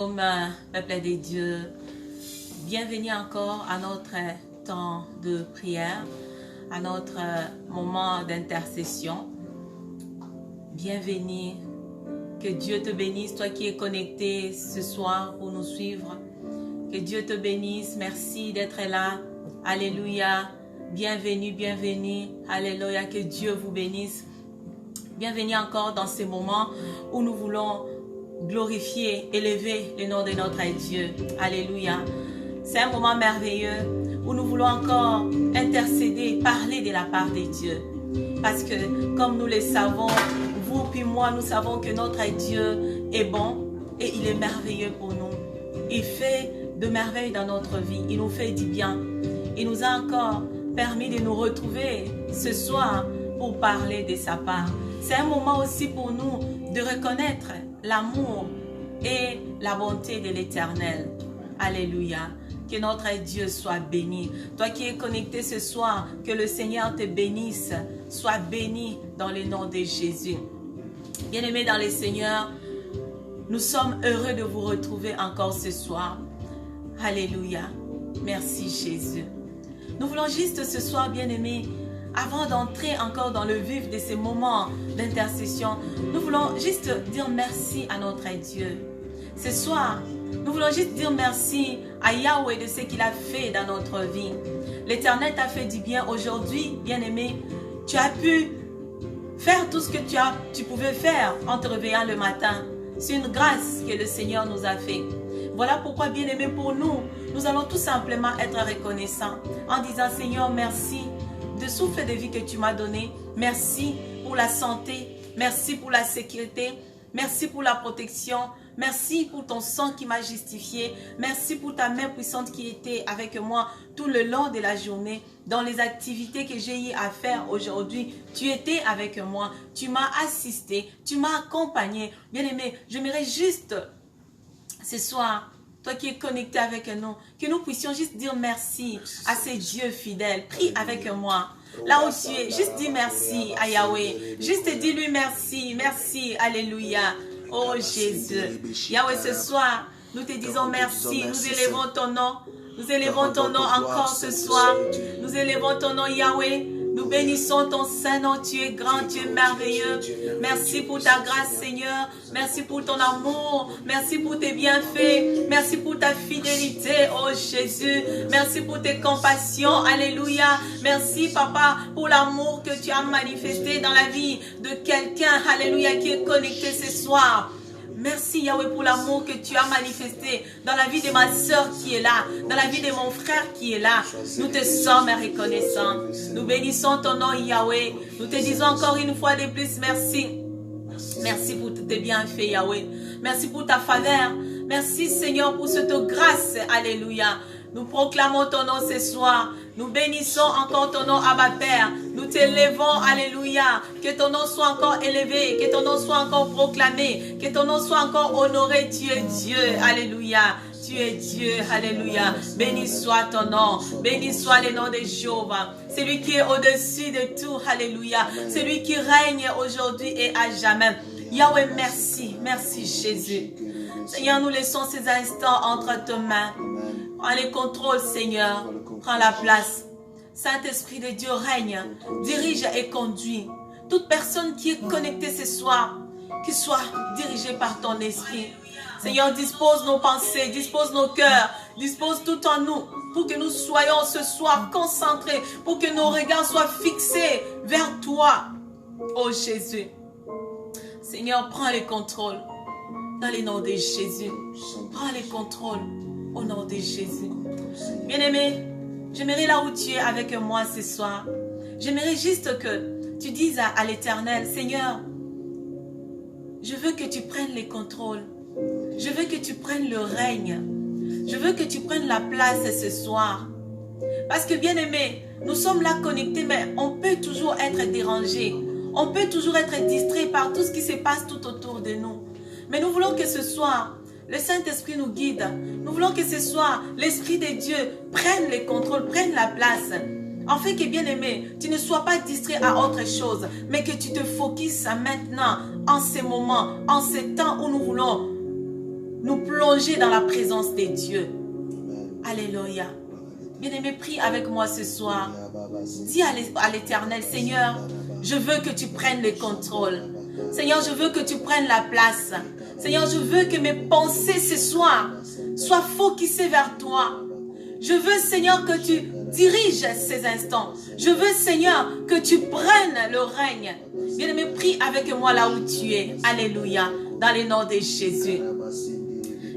Peuple des dieux, bienvenue encore à notre temps de prière, à notre moment d'intercession. Bienvenue, que Dieu te bénisse, toi qui es connecté ce soir pour nous suivre. Que Dieu te bénisse, merci d'être là. Alléluia, bienvenue, bienvenue, alléluia, que Dieu vous bénisse. Bienvenue encore dans ces moments où nous voulons glorifier, élever le nom de notre Dieu. Alléluia. C'est un moment merveilleux où nous voulons encore intercéder, parler de la part de Dieu. Parce que comme nous le savons, vous puis moi, nous savons que notre Dieu est bon et il est merveilleux pour nous. Il fait de merveilles dans notre vie. Il nous fait du bien. Il nous a encore permis de nous retrouver ce soir pour parler de sa part. C'est un moment aussi pour nous de reconnaître l'amour et la bonté de l'Éternel. Alléluia. Que notre Dieu soit béni. Toi qui es connecté ce soir, que le Seigneur te bénisse. Sois béni dans le nom de Jésus. Bien-aimés dans le Seigneur, nous sommes heureux de vous retrouver encore ce soir. Alléluia. Merci Jésus. Nous voulons juste ce soir, bien-aimés, avant d'entrer encore dans le vif de ces moments d'intercession, nous voulons juste dire merci à notre Dieu. Ce soir, nous voulons juste dire merci à Yahweh de ce qu'il a fait dans notre vie. L'Éternel t'a fait du bien aujourd'hui, bien-aimé. Tu as pu faire tout ce que tu pouvais faire en te réveillant le matin. C'est une grâce que le Seigneur nous a fait. Voilà pourquoi, bien-aimé, pour nous, nous allons tout simplement être reconnaissants en disant, Seigneur, merci de souffle de vie que tu m'as donné. Merci pour la santé. Merci pour la sécurité. Merci pour la protection. Merci pour ton sang qui m'a justifié. Merci pour ta main puissante qui était avec moi tout le long de la journée. Dans les activités que j'ai eu à faire aujourd'hui, tu étais avec moi. Tu m'as assisté. Tu m'as accompagné. Bien-aimé, j'aimerais juste ce soir, toi qui es connecté avec nous, que nous puissions juste dire merci à ces dieux fidèles. Prie avec moi. Là où tu es, juste dis merci à Yahweh. Juste dis-lui merci, merci, alléluia. Oh Jésus. Yahweh, ce soir, nous te disons merci. Nous élevons ton nom. Nous élevons ton nom encore ce soir. Nous élevons ton nom, Yahweh. Nous bénissons ton Saint-Nom, tu es grand, tu es merveilleux. Merci pour ta grâce, Seigneur. Merci pour ton amour. Merci pour tes bienfaits. Merci pour ta fidélité, oh Jésus. Merci pour tes compassions, alléluia. Merci, Papa, pour l'amour que tu as manifesté dans la vie de quelqu'un, alléluia, qui est connecté ce soir. Merci Yahweh pour l'amour que tu as manifesté dans la vie de ma soeur qui est là, dans la vie de mon frère qui est là. Nous te sommes reconnaissants. Nous bénissons ton nom Yahweh. Nous te disons encore une fois de plus merci. Merci pour tous tes bienfaits Yahweh. Merci pour ta faveur. Merci Seigneur pour cette grâce. Alléluia. Nous proclamons ton nom ce soir. Nous bénissons encore ton nom, Abba Père. Nous t'élevons, alléluia. Que ton nom soit encore élevé. Que ton nom soit encore proclamé. Que ton nom soit encore honoré. Tu es Dieu, alléluia. Tu es Dieu, alléluia. Béni soit ton nom. Béni soit le nom de Jéhovah. C'est lui qui est au-dessus de tout, alléluia. C'est lui qui règne aujourd'hui et à jamais. Yahweh, merci. Merci Jésus. Seigneur, nous laissons ces instants entre tes mains. Prends les contrôles, Seigneur. Prends la place. Saint-Esprit de Dieu règne, dirige et conduit. Toute personne qui est connectée ce soir, qui soit dirigée par ton esprit. Seigneur, dispose nos pensées, dispose nos cœurs, dispose tout en nous pour que nous soyons ce soir concentrés, pour que nos regards soient fixés vers toi, oh Jésus. Seigneur, prends le contrôle dans le nom de Jésus. Prends le contrôle au nom de Jésus. Bien-aimé, j'aimerais là où tu es avec moi ce soir, j'aimerais juste que tu dises à l'Éternel, Seigneur, je veux que tu prennes le contrôle. Je veux que tu prennes le règne. Je veux que tu prennes la place ce soir. Parce que bien-aimé, nous sommes là connectés, mais on peut toujours être dérangé. On peut toujours être distrait par tout ce qui se passe tout autour de nous. Mais nous voulons que ce soir, le Saint-Esprit nous guide. Nous voulons que ce soir, l'Esprit de Dieu prenne le contrôle, prenne la place. En fait que bien-aimé, tu ne sois pas distrait à autre chose, mais que tu te focuses maintenant, en ces moments, en ces temps où nous voulons nous plonger dans la présence de Dieu. Alléluia. Bien-aimé, prie avec moi ce soir. Dis à l'Éternel, Seigneur, je veux que tu prennes le contrôle. Seigneur, je veux que tu prennes la place. Seigneur, je veux que mes pensées ce soir soient focusées vers toi. Je veux, Seigneur, que tu diriges ces instants. Je veux, Seigneur, que tu prennes le règne. Bien-aimé, prie avec moi là où tu es. Alléluia. Dans le nom de Jésus.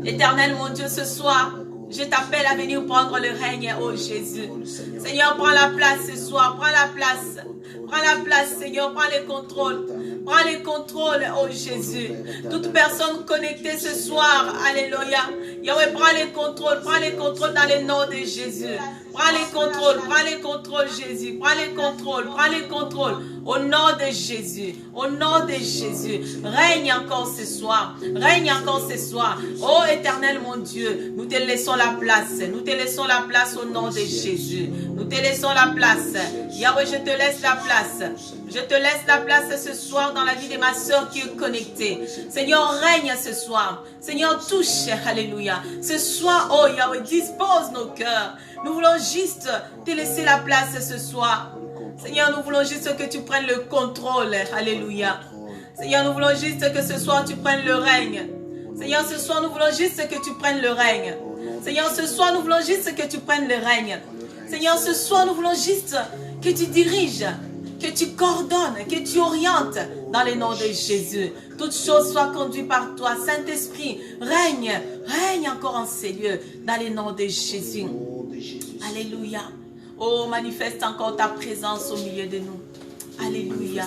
Éternel, mon Dieu, ce soir, je t'appelle à venir prendre le règne, oh Jésus. Seigneur, prends la place ce soir. Prends la place. Prends la place, Seigneur. Prends le contrôle. Prends le contrôle, oh Jésus. Toute personne connectée ce soir, alléluia. Yahweh, prends le contrôle dans le nom de Jésus. Prends le contrôle, Jésus. Prends le contrôle. Au nom de Jésus. Au nom de Jésus. Règne encore ce soir. Oh Éternel, mon Dieu, nous te laissons la place. Nous te laissons la place au nom de Jésus. Nous te laissons la place. Yahweh, je te laisse la place. Je te laisse la place ce soir dans la vie de ma soeur qui est connectée. Seigneur, règne ce soir. Seigneur, touche. Alléluia. Ce soir, oh Yahweh, dispose nos cœurs. Nous voulons juste te laisser la place ce soir. Seigneur, nous voulons juste que tu prennes le contrôle. Alléluia. Seigneur, nous voulons juste que ce soir tu prennes le règne. Seigneur, ce soir, nous voulons juste que tu prennes le règne. Seigneur, ce soir, nous voulons juste que tu prennes le règne. Seigneur, ce soir, nous voulons juste que tu diriges, que tu coordonnes, que tu orientes dans le nom de Jésus. Toutes choses soient conduites par toi. Saint-Esprit, règne encore en ces lieux dans le nom de Jésus. Alléluia. Oh, manifeste encore ta présence au milieu de nous. Alléluia.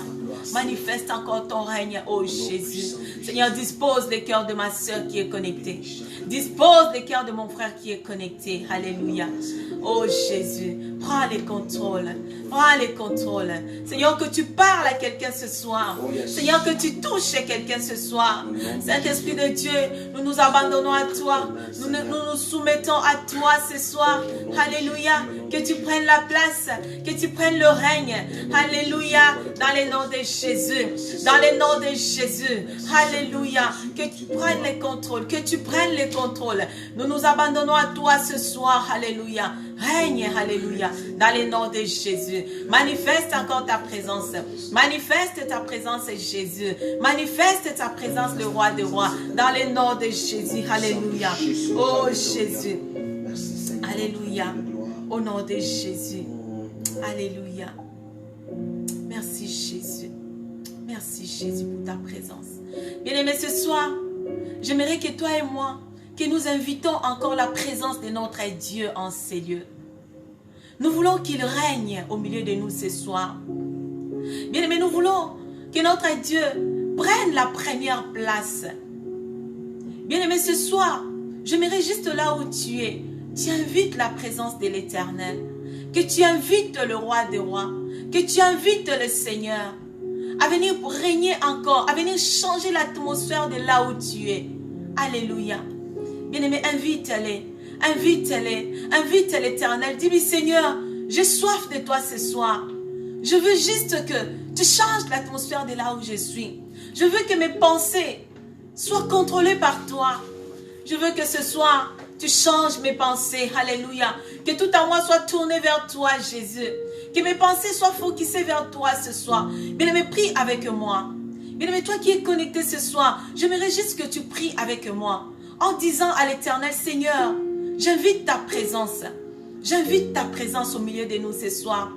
Manifeste encore ton règne, oh Jésus. Seigneur, dispose le cœur de ma soeur qui est connectée. Dispose le cœur de mon frère qui est connecté. Alléluia. Oh Jésus, prends les contrôles. Prends les contrôles. Seigneur, que tu parles à quelqu'un ce soir. Seigneur, que tu touches quelqu'un ce soir. Saint-Esprit de Dieu, nous nous abandonnons à toi. Nous nous soumettons à toi ce soir. Alléluia. Que tu prennes la place. Que tu prennes le règne. Alléluia. Dans le nom de Jésus. Dans le nom de Jésus. Alléluia. Que tu prennes le contrôle. Que tu prennes le contrôle. Nous nous abandonnons à toi ce soir. Alléluia. Règne, alléluia, dans le nom de Jésus. Manifeste encore ta présence. Manifeste ta présence, Jésus. Manifeste ta présence, le roi des rois, dans le nom de Jésus. Alléluia. Oh Jésus. Alléluia. Au nom de Jésus. Alléluia. Merci Jésus. Merci Jésus pour ta présence. Bien-aimé, ce soir, j'aimerais que toi et moi, que nous invitons encore la présence de notre Dieu en ces lieux. Nous voulons qu'il règne au milieu de nous ce soir. Bien-aimés, nous voulons que notre Dieu prenne la première place. Bien-aimés, ce soir, j'aimerais juste là où tu es, tu invites la présence de l'Éternel, que tu invites le roi des rois, que tu invites le Seigneur à venir régner encore, à venir changer l'atmosphère de là où tu es. Alléluia. Bien-aimé, invite-les, invite l'Éternel. Dis-lui, Seigneur, j'ai soif de toi ce soir. Je veux juste que tu changes l'atmosphère de là où je suis. Je veux que mes pensées soient contrôlées par toi. Je veux que ce soir, tu changes mes pensées. Alléluia. Que tout en moi soit tourné vers toi, Jésus. Que mes pensées soient focusées vers toi ce soir. Bien-aimé, prie avec moi. Bien-aimé, toi qui es connecté ce soir, j'aimerais juste que tu pries avec moi. En disant à l'Éternel, Seigneur, j'invite ta présence. J'invite ta présence au milieu de nous ce soir.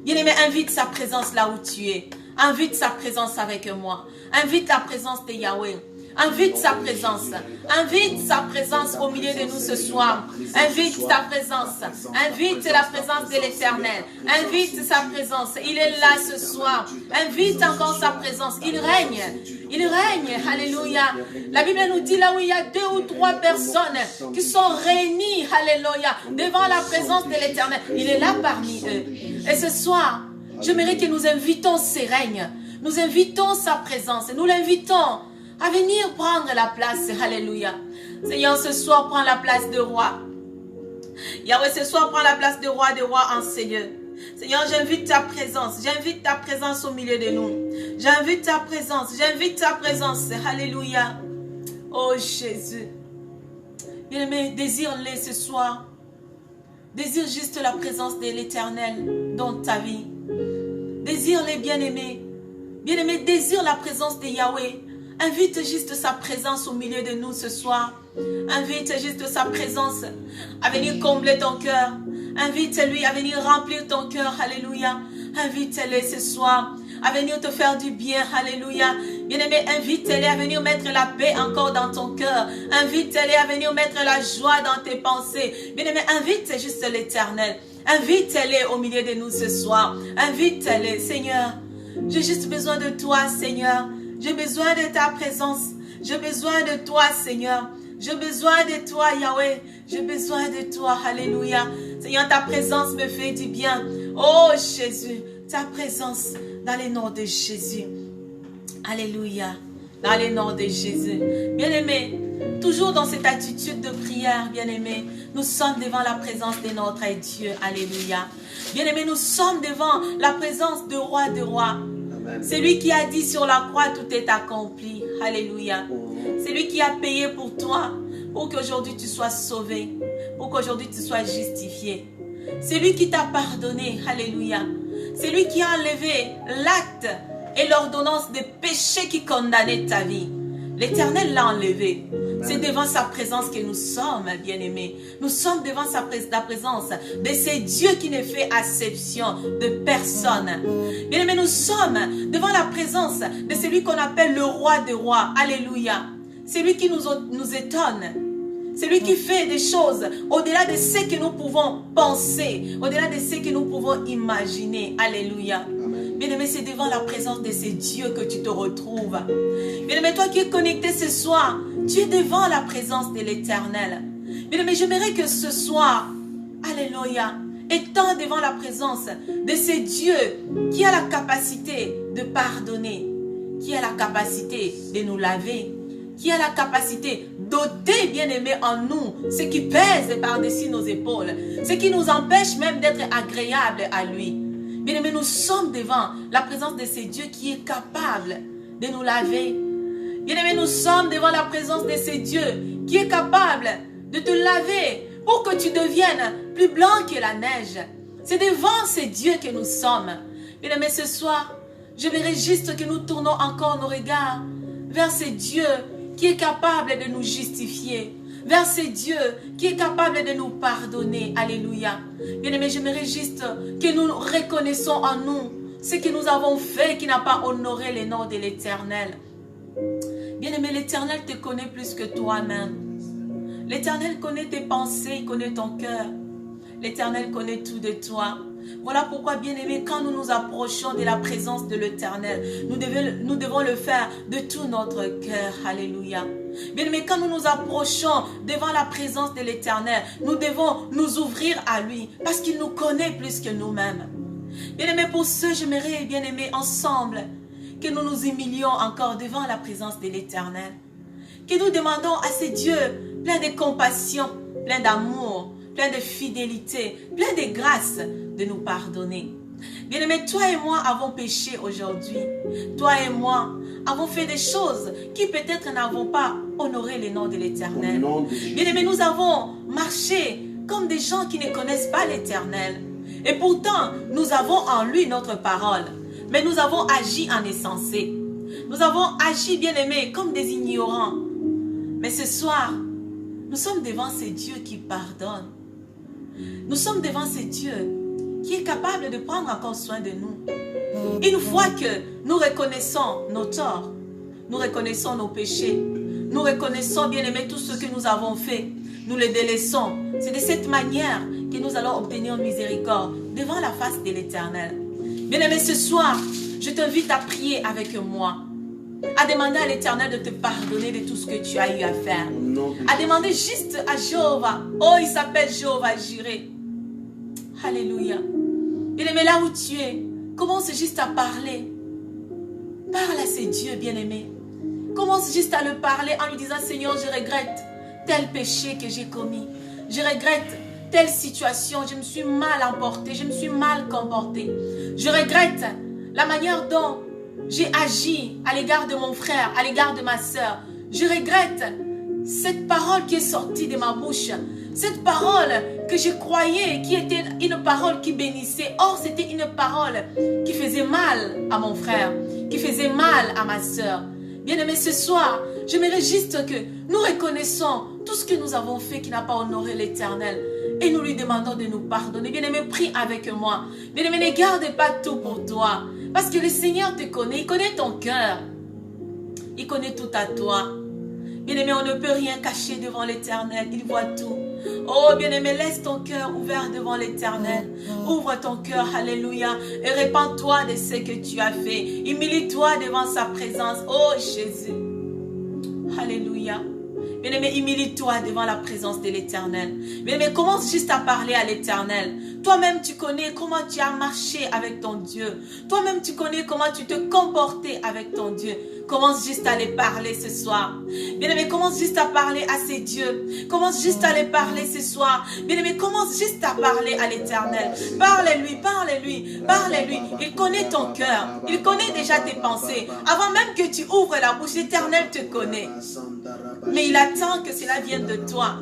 Bien-aimé, invite sa présence là où tu es. Invite sa présence avec moi. Invite la présence de Yahweh. Invite sa présence. Invite sa présence au milieu de nous ce soir. Invite ta présence. Invite la présence de l'Éternel. Invite sa présence. Il est là ce soir. Invite encore sa présence. Il règne. Il règne. Alléluia. La Bible nous dit là où il y a 2 ou 3 personnes qui sont réunies. Alléluia. Devant la présence de l'Éternel. Il est là parmi eux. Et ce soir, j'aimerais que nous invitons ses règnes. Nous invitons sa présence. Nous l'invitons à venir prendre la place. Alléluia. Seigneur, ce soir, prends la place de roi. Yahweh, ce soir, prends la place de roi des rois en ces lieux. Seigneur, j'invite ta présence. J'invite ta présence au milieu de nous. J'invite ta présence. J'invite ta présence. Alléluia. Oh Jésus. Bien-aimé, désire-les ce soir. Désire juste la présence de l'Éternel dans ta vie. Désire-les, bien-aimé. Bien-aimé, désire la présence de Yahweh. Invite juste sa présence au milieu de nous ce soir. Invite juste sa présence à venir combler ton cœur. Invite-lui à venir remplir ton cœur. Alléluia. Invite-le ce soir à venir te faire du bien. Alléluia. Bien-aimé, invite-les à venir mettre la paix encore dans ton cœur. Invite-les à venir mettre la joie dans tes pensées. Bien-aimé, invite juste l'Éternel. Invite-les au milieu de nous ce soir. Invite-les, Seigneur. J'ai juste besoin de toi, Seigneur. J'ai besoin de ta présence. J'ai besoin de toi, Seigneur. J'ai besoin de toi, Yahweh. J'ai besoin de toi. Alléluia. Seigneur, ta présence me fait du bien. Oh, Jésus, ta présence dans les noms de Jésus. Alléluia. Dans les noms de Jésus. Bien-aimé, toujours dans cette attitude de prière, bien-aimé, nous sommes devant la présence de notre Dieu. Alléluia. Bien-aimé, nous sommes devant la présence du roi de rois. C'est lui qui a dit sur la croix, tout est accompli. Alléluia. C'est lui qui a payé pour toi, pour qu'aujourd'hui tu sois sauvé, pour qu'aujourd'hui tu sois justifié. C'est lui qui t'a pardonné. Alléluia. C'est lui qui a enlevé l'acte et l'ordonnance des péchés qui condamnaient ta vie. L'Éternel l'a enlevé. C'est devant sa présence que nous sommes, bien-aimés. Nous sommes devant la présence de ce Dieu qui ne fait exception de personne. Bien-aimés, nous sommes devant la présence de celui qu'on appelle le roi des rois. Alléluia. C'est lui qui nous étonne. C'est lui qui fait des choses au-delà de ce que nous pouvons penser, au-delà de ce que nous pouvons imaginer. Alléluia. Bien-aimé, c'est devant la présence de ces dieux que tu te retrouves. Bien-aimé, toi qui es connecté ce soir, tu es devant la présence de l'Éternel. Bien-aimé, j'aimerais que ce soir, alléluia, étant devant la présence de ces dieux qui a la capacité de pardonner, qui a la capacité de nous laver, qui a la capacité d'ôter, bien-aimé, en nous ce qui pèse par-dessus nos épaules, ce qui nous empêche même d'être agréable à lui. Bien-aimés, nous sommes devant la présence de ce Dieu qui est capable de nous laver. Bien-aimés, nous sommes devant la présence de ce Dieu qui est capable de te laver pour que tu deviennes plus blanc que la neige. C'est devant ce Dieu que nous sommes. Bien-aimés, ce soir, je verrai juste que nous tournons encore nos regards vers ce Dieu qui est capable de nous justifier, vers ce Dieu qui est capable de nous pardonner. Alléluia. Bien-aimés, j'aimerais juste que nous reconnaissons en nous ce que nous avons fait qui n'a pas honoré le nom de l'Éternel. Bien-aimé, l'Éternel te connaît plus que toi-même. L'Éternel connaît tes pensées, il connaît ton cœur. L'Éternel connaît tout de toi. Voilà pourquoi, bien-aimé, quand nous nous approchons de la présence de l'Éternel, nous devons le faire de tout notre cœur. Alléluia. Bien-aimé, quand nous nous approchons devant la présence de l'Éternel, nous devons nous ouvrir à lui parce qu'il nous connaît plus que nous-mêmes. Bien-aimé, pour ce, j'aimerais, bien-aimé, ensemble, que nous nous humilions encore devant la présence de l'Éternel. Que nous demandons à ce Dieu plein de compassion, plein d'amour, plein de fidélité, plein de grâce, de nous pardonner. Bien-aimé, toi et moi avons péché aujourd'hui. Toi et moi avons fait des choses qui peut-être n'avons pas honoré le nom de l'Éternel. Bien-aimé, nous avons marché comme des gens qui ne connaissent pas l'Éternel. Et pourtant, nous avons en lui notre parole. Mais nous avons agi en insensé. Nous avons agi, bien-aimé, comme des ignorants. Mais ce soir, nous sommes devant ce Dieu qui pardonne. Nous sommes devant ce Dieu qui est capable de prendre encore soin de nous. Une fois que nous reconnaissons nos torts, nous reconnaissons nos péchés, nous reconnaissons, bien-aimé, tout ce que nous avons fait, nous le délaissons. C'est de cette manière que nous allons obtenir miséricorde devant la face de l'Éternel. Bien-aimé, ce soir, je t'invite à prier avec moi, à demander à l'Éternel de te pardonner de tout ce que tu as eu à faire, à demander juste à Jéhovah. Oh, il s'appelle Jéhovah Jireh. Alléluia. Bien-aimé, là où tu es, commence juste à parler. Parle à ce Dieu, bien-aimé. Commence juste à le parler en lui disant: Seigneur, je regrette tel péché que j'ai commis. Je regrette telle situation. Je me suis mal emporté. Je me suis mal comporté. Je regrette la manière dont j'ai agi à l'égard de mon frère, à l'égard de ma soeur. Je regrette cette parole qui est sortie de ma bouche, cette parole que je croyais qui était une parole qui bénissait, or c'était une parole qui faisait mal à mon frère, qui faisait mal à ma soeur. Bien-aimé, ce soir, j'aimerais juste que nous reconnaissons tout ce que nous avons fait qui n'a pas honoré l'Éternel. Et nous lui demandons de nous pardonner. Bien-aimé, prie avec moi. Bien-aimé, ne garde pas tout pour toi. Parce que le Seigneur te connaît. Il connaît ton cœur. Il connaît tout à toi. Bien-aimé, on ne peut rien cacher devant l'Éternel. Il voit tout. Oh, bien-aimé, laisse ton cœur ouvert devant l'Éternel. Ouvre ton cœur, alléluia. Et répands-toi de ce que tu as fait. Humilie-toi devant sa présence. Oh, Jésus. Alléluia. Bien-aimé, humilie-toi devant la présence de l'Éternel. Bien-aimé, commence juste à parler à l'Éternel. Toi-même, tu connais comment tu as marché avec ton Dieu. Toi-même, tu connais comment tu te comportais avec ton Dieu. Commence juste à les parler ce soir. Bien-aimé, commence juste à parler à ces dieux. Commence juste à les parler ce soir. Bien-aimé, commence juste à parler à l'Éternel. Parle-lui, parle-lui, parle-lui. Il connaît ton cœur. Il connaît déjà tes pensées. Avant même que tu ouvres la bouche, l'Éternel te connaît. Mais il attend que cela vienne de toi.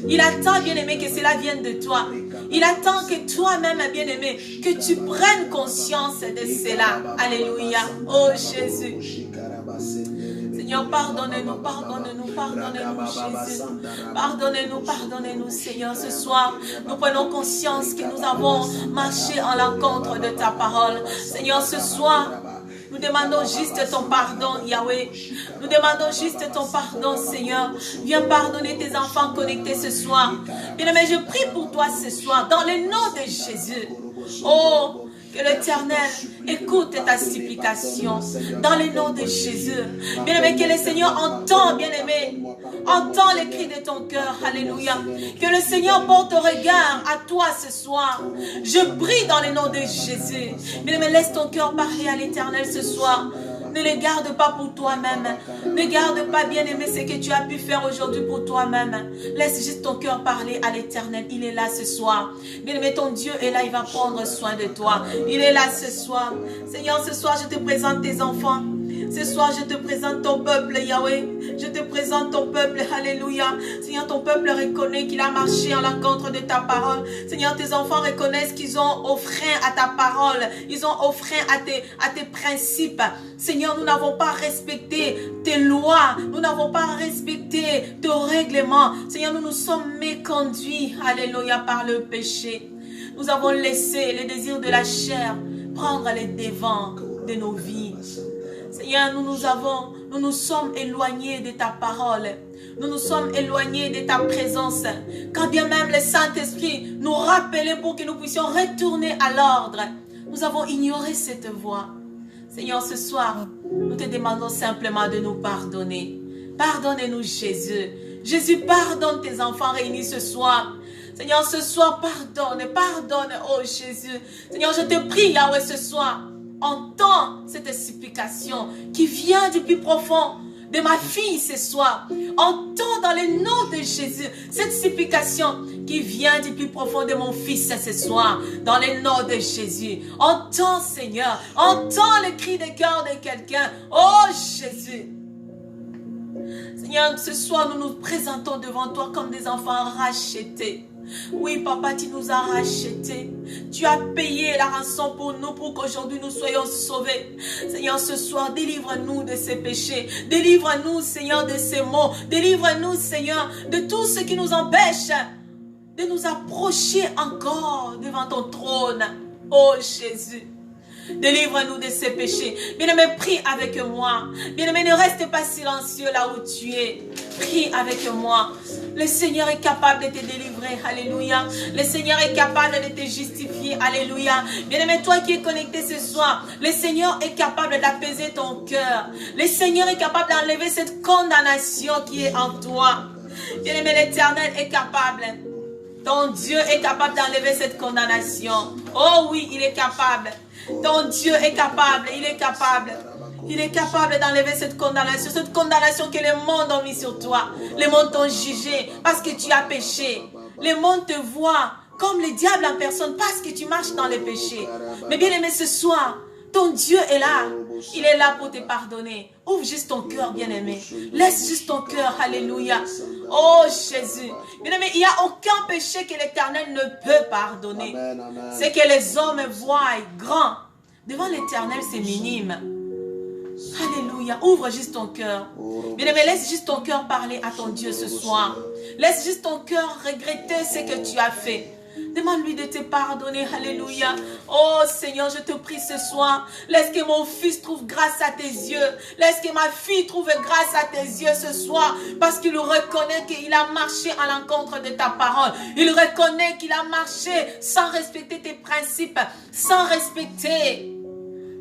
Il attend, bien-aimé, que cela vienne de toi. Il attend que toi-même, bien-aimé, que tu prennes conscience de cela. Alléluia. Oh Jésus. Seigneur, pardonne-nous, pardonne-nous, pardonne-nous, Jésus. Pardonne-nous, pardonne-nous, Seigneur. Ce soir, nous prenons conscience que nous avons marché en l'encontre de ta parole. Seigneur, ce soir, nous demandons juste ton pardon, Yahweh. Nous demandons juste ton pardon, Seigneur. Viens pardonner tes enfants connectés ce soir. Bien-aimé, je prie pour toi ce soir, dans le nom de Jésus. Oh, que l'Éternel écoute ta supplication dans le nom de Jésus. Bien-aimé, que le Seigneur entend, bien-aimé, entend les cris de ton cœur. Alléluia. Que le Seigneur porte regard à toi ce soir. Je prie dans le nom de Jésus. Bien-aimé, laisse ton cœur parler à l'Éternel ce soir. Ne le garde pas pour toi-même. Ne garde pas, bien-aimé, ce que tu as pu faire aujourd'hui pour toi-même. Laisse juste ton cœur parler à l'Éternel. Il est là ce soir. Bien-aimé, ton Dieu est là. Il va prendre soin de toi. Il est là ce soir. Seigneur, ce soir, je te présente tes enfants. Ce soir, je te présente ton peuple, Yahweh. Je te présente ton peuple, alléluia. Seigneur, ton peuple reconnaît qu'il a marché en l'encontre de ta parole. Seigneur, tes enfants reconnaissent qu'ils ont offert à ta parole. Ils ont offert à tes principes. Seigneur, nous n'avons pas respecté tes lois. Nous n'avons pas respecté tes règlements. Seigneur, nous nous sommes méconduits, alléluia, par le péché. Nous avons laissé les désirs de la chair prendre les devants de nos vies. Seigneur, nous nous sommes éloignés de ta parole. Nous nous sommes éloignés de ta présence. Quand bien même le Saint-Esprit nous rappelait pour que nous puissions retourner à l'ordre, nous avons ignoré cette voie. Seigneur, ce soir, nous te demandons simplement de nous pardonner. Pardonne-nous, Jésus. Jésus, pardonne tes enfants réunis ce soir. Seigneur, ce soir, pardonne, oh Jésus. Seigneur, je te prie, Yahweh, ce soir. Entends cette supplication qui vient du plus profond de ma fille ce soir. Entends dans le nom de Jésus cette supplication qui vient du plus profond de mon fils ce soir. Dans le nom de Jésus. Entends, Seigneur. Entends le cri de cœur de quelqu'un. Oh Jésus. Seigneur, ce soir nous nous présentons devant toi comme des enfants rachetés. Oui, papa, tu nous as rachetés. Tu as payé la rançon pour nous, pour qu'aujourd'hui nous soyons sauvés. Seigneur, ce soir, délivre-nous de ces péchés. Délivre-nous, Seigneur, de ces maux. Délivre-nous, Seigneur, de tout ce qui nous empêche de nous approcher encore devant ton trône. Oh Jésus. Délivre-nous de ces péchés. Bien-aimé, prie avec moi. Bien-aimé, ne reste pas silencieux là où tu es. Prie avec moi. Le Seigneur est capable de te délivrer. Alléluia. Le Seigneur est capable de te justifier. Alléluia. Bien-aimé, toi qui es connecté ce soir, le Seigneur est capable d'apaiser ton cœur. Le Seigneur est capable d'enlever cette condamnation qui est en toi. Bien-aimé, l'Éternel est capable. Ton Dieu est capable d'enlever cette condamnation. Oh oui, il est capable. Ton Dieu est capable, il est capable. Il est capable d'enlever cette condamnation que le monde a mis sur toi. Le monde t'a jugé parce que tu as péché. Le monde te voit comme le diable en personne parce que tu marches dans les péchés. Mais bien aimé, ce soir, Ton Dieu est là. Il est là pour te pardonner. Ouvre juste ton cœur, bien-aimé. Laisse juste ton cœur. Alléluia. Oh Jésus. Bien-aimé, il n'y a aucun péché que l'Éternel ne peut pardonner. C'est que les hommes voient grand. Devant l'Éternel, c'est minime. Alléluia. Ouvre juste ton cœur. Bien-aimé, laisse juste ton cœur parler à ton Dieu ce soir. Laisse juste ton cœur regretter ce que tu as fait. Demande-lui de te pardonner. Alléluia. Oh Seigneur, je te prie ce soir. Laisse que mon fils trouve grâce à tes yeux. Laisse que ma fille trouve grâce à tes yeux ce soir. Parce qu'il reconnaît qu'il a marché à l'encontre de ta parole. Il reconnaît qu'il a marché sans respecter tes principes. Sans respecter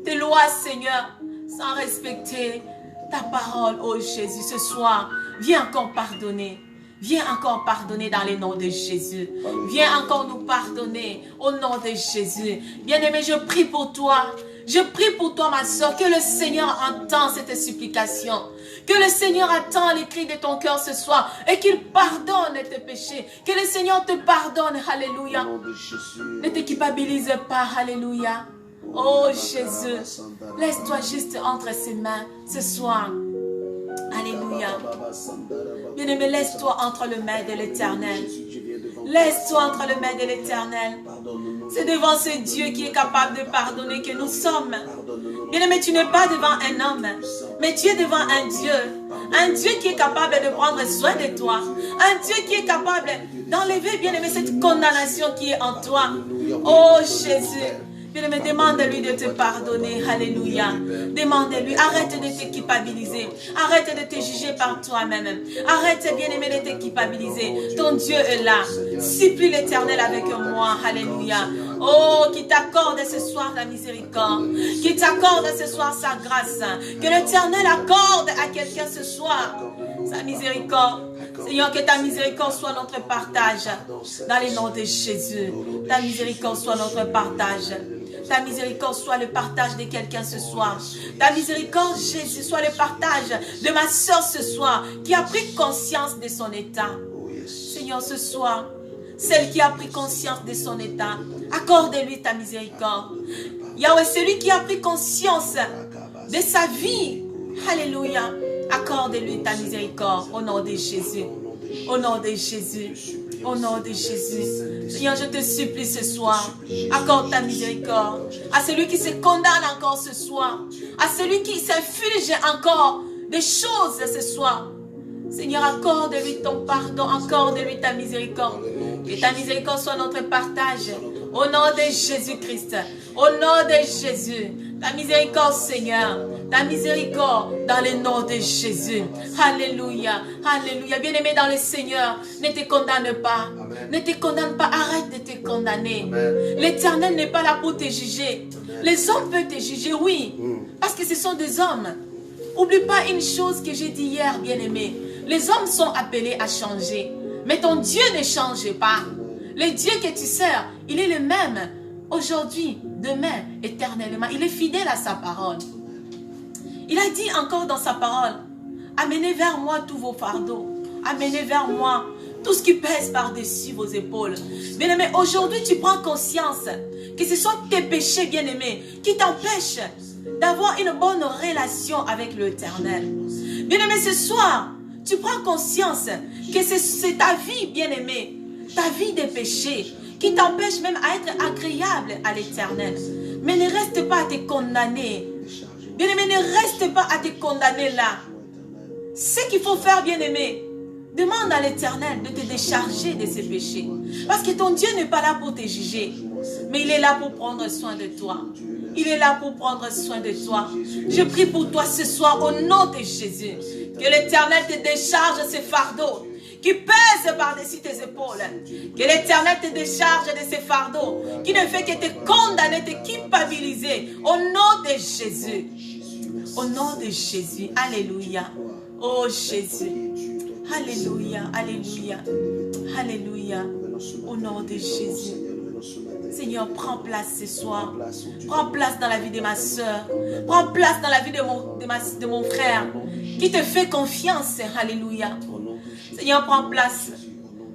tes lois, Seigneur. Sans respecter ta parole, oh Jésus. Ce soir, viens encore pardonner. Viens encore pardonner dans le nom de Jésus. Viens encore nous pardonner au nom de Jésus. Bien-aimé, je prie pour toi. Je prie pour toi, ma soeur, que le Seigneur entend cette supplication. Que le Seigneur attend les cris de ton cœur ce soir et qu'il pardonne tes péchés. Que le Seigneur te pardonne. Alléluia. Ne te culpabilise pas. Alléluia. Oh Jésus, laisse-toi juste entre ses mains ce soir. Alléluia. Bien-aimé, laisse-toi entre les mains de l'Éternel. Laisse-toi entre les mains de l'Éternel. C'est devant ce Dieu qui est capable de pardonner que nous sommes. Bien-aimé, tu n'es pas devant un homme, mais tu es devant un Dieu. Un Dieu qui est capable de prendre soin de toi. Un Dieu qui est capable d'enlever, bien-aimé, cette condamnation qui est en toi. Oh Jésus. Bien-aimé, demande-lui de te pardonner. Alléluia. Demande-lui. Arrête de te culpabiliser. Arrête de te juger par toi-même. Arrête, bien-aimé, de te culpabiliser. Ton Dieu est là. Supplie l'Éternel avec moi. Alléluia. Oh, qui t'accorde ce soir la miséricorde. Qui t'accorde ce soir sa grâce. Que l'Éternel accorde à quelqu'un ce soir sa miséricorde. Seigneur, que ta miséricorde soit notre partage. Dans le nom de Jésus. Ta miséricorde soit notre partage. Ta miséricorde soit le partage de quelqu'un ce soir. Ta miséricorde, Jésus, soit le partage de ma soeur ce soir qui a pris conscience de son état. Seigneur, ce soir, celle qui a pris conscience de son état, accorde-lui ta miséricorde. Yahweh, celui qui a pris conscience de sa vie, alléluia, accorde-lui ta miséricorde au nom de Jésus. Au nom de Jésus. Au nom de Jésus. Seigneur, je te supplie ce soir, accorde ta miséricorde à celui qui se condamne encore ce soir, à celui qui s'inflige encore des choses ce soir. Seigneur, accorde-lui ton pardon, accorde-lui ta miséricorde. Que ta miséricorde soit notre partage. Au nom de Jésus-Christ. Au nom de Jésus. Ta miséricorde, Seigneur. Ta miséricorde dans le nom de Jésus. Alléluia. Alléluia. Bien-aimé dans le Seigneur, ne te condamne pas. Ne te condamne pas. Arrête de te condamner. L'Éternel n'est pas là pour te juger. Les hommes peuvent te juger, oui. Parce que ce sont des hommes. Oublie pas une chose que j'ai dit hier, bien-aimé. Les hommes sont appelés à changer. Mais ton Dieu ne change pas. Le Dieu que tu sers, il est le même. Aujourd'hui, demain, éternellement. Il est fidèle à sa parole. Il a dit encore dans sa parole, amenez vers moi tous vos fardeaux. Amenez vers moi tout ce qui pèse par-dessus vos épaules. Bien-aimé, aujourd'hui, tu prends conscience que ce sont tes péchés, bien-aimé, qui t'empêchent d'avoir une bonne relation avec l'Éternel. Bien-aimé, ce soir, tu prends conscience que c'est ta vie, bien-aimé, ta vie des péchés, qui t'empêche même à être agréable à l'Éternel. Mais ne reste pas à te condamner. Bien-aimé, ne reste pas à te condamner là. Ce qu'il faut faire, bien-aimé, demande à l'Éternel de te décharger de ses péchés. Parce que ton Dieu n'est pas là pour te juger, mais il est là pour prendre soin de toi. Il est là pour prendre soin de toi. Je prie pour toi ce soir au nom de Jésus. Que l'Éternel te décharge ses fardeaux qui pèsent par-dessus tes épaules. Que l'Éternel te décharge de ces fardeaux qui ne fait que te condamner, te culpabiliser. Au nom de Jésus. Au nom de Jésus. Alléluia. Oh Jésus. Alléluia. Alléluia. Alléluia. Au nom de Jésus. Seigneur, prends place ce soir. Prends place dans la vie de ma soeur. Prends place dans la vie de mon frère qui te fait confiance. Alléluia. Seigneur, prends place.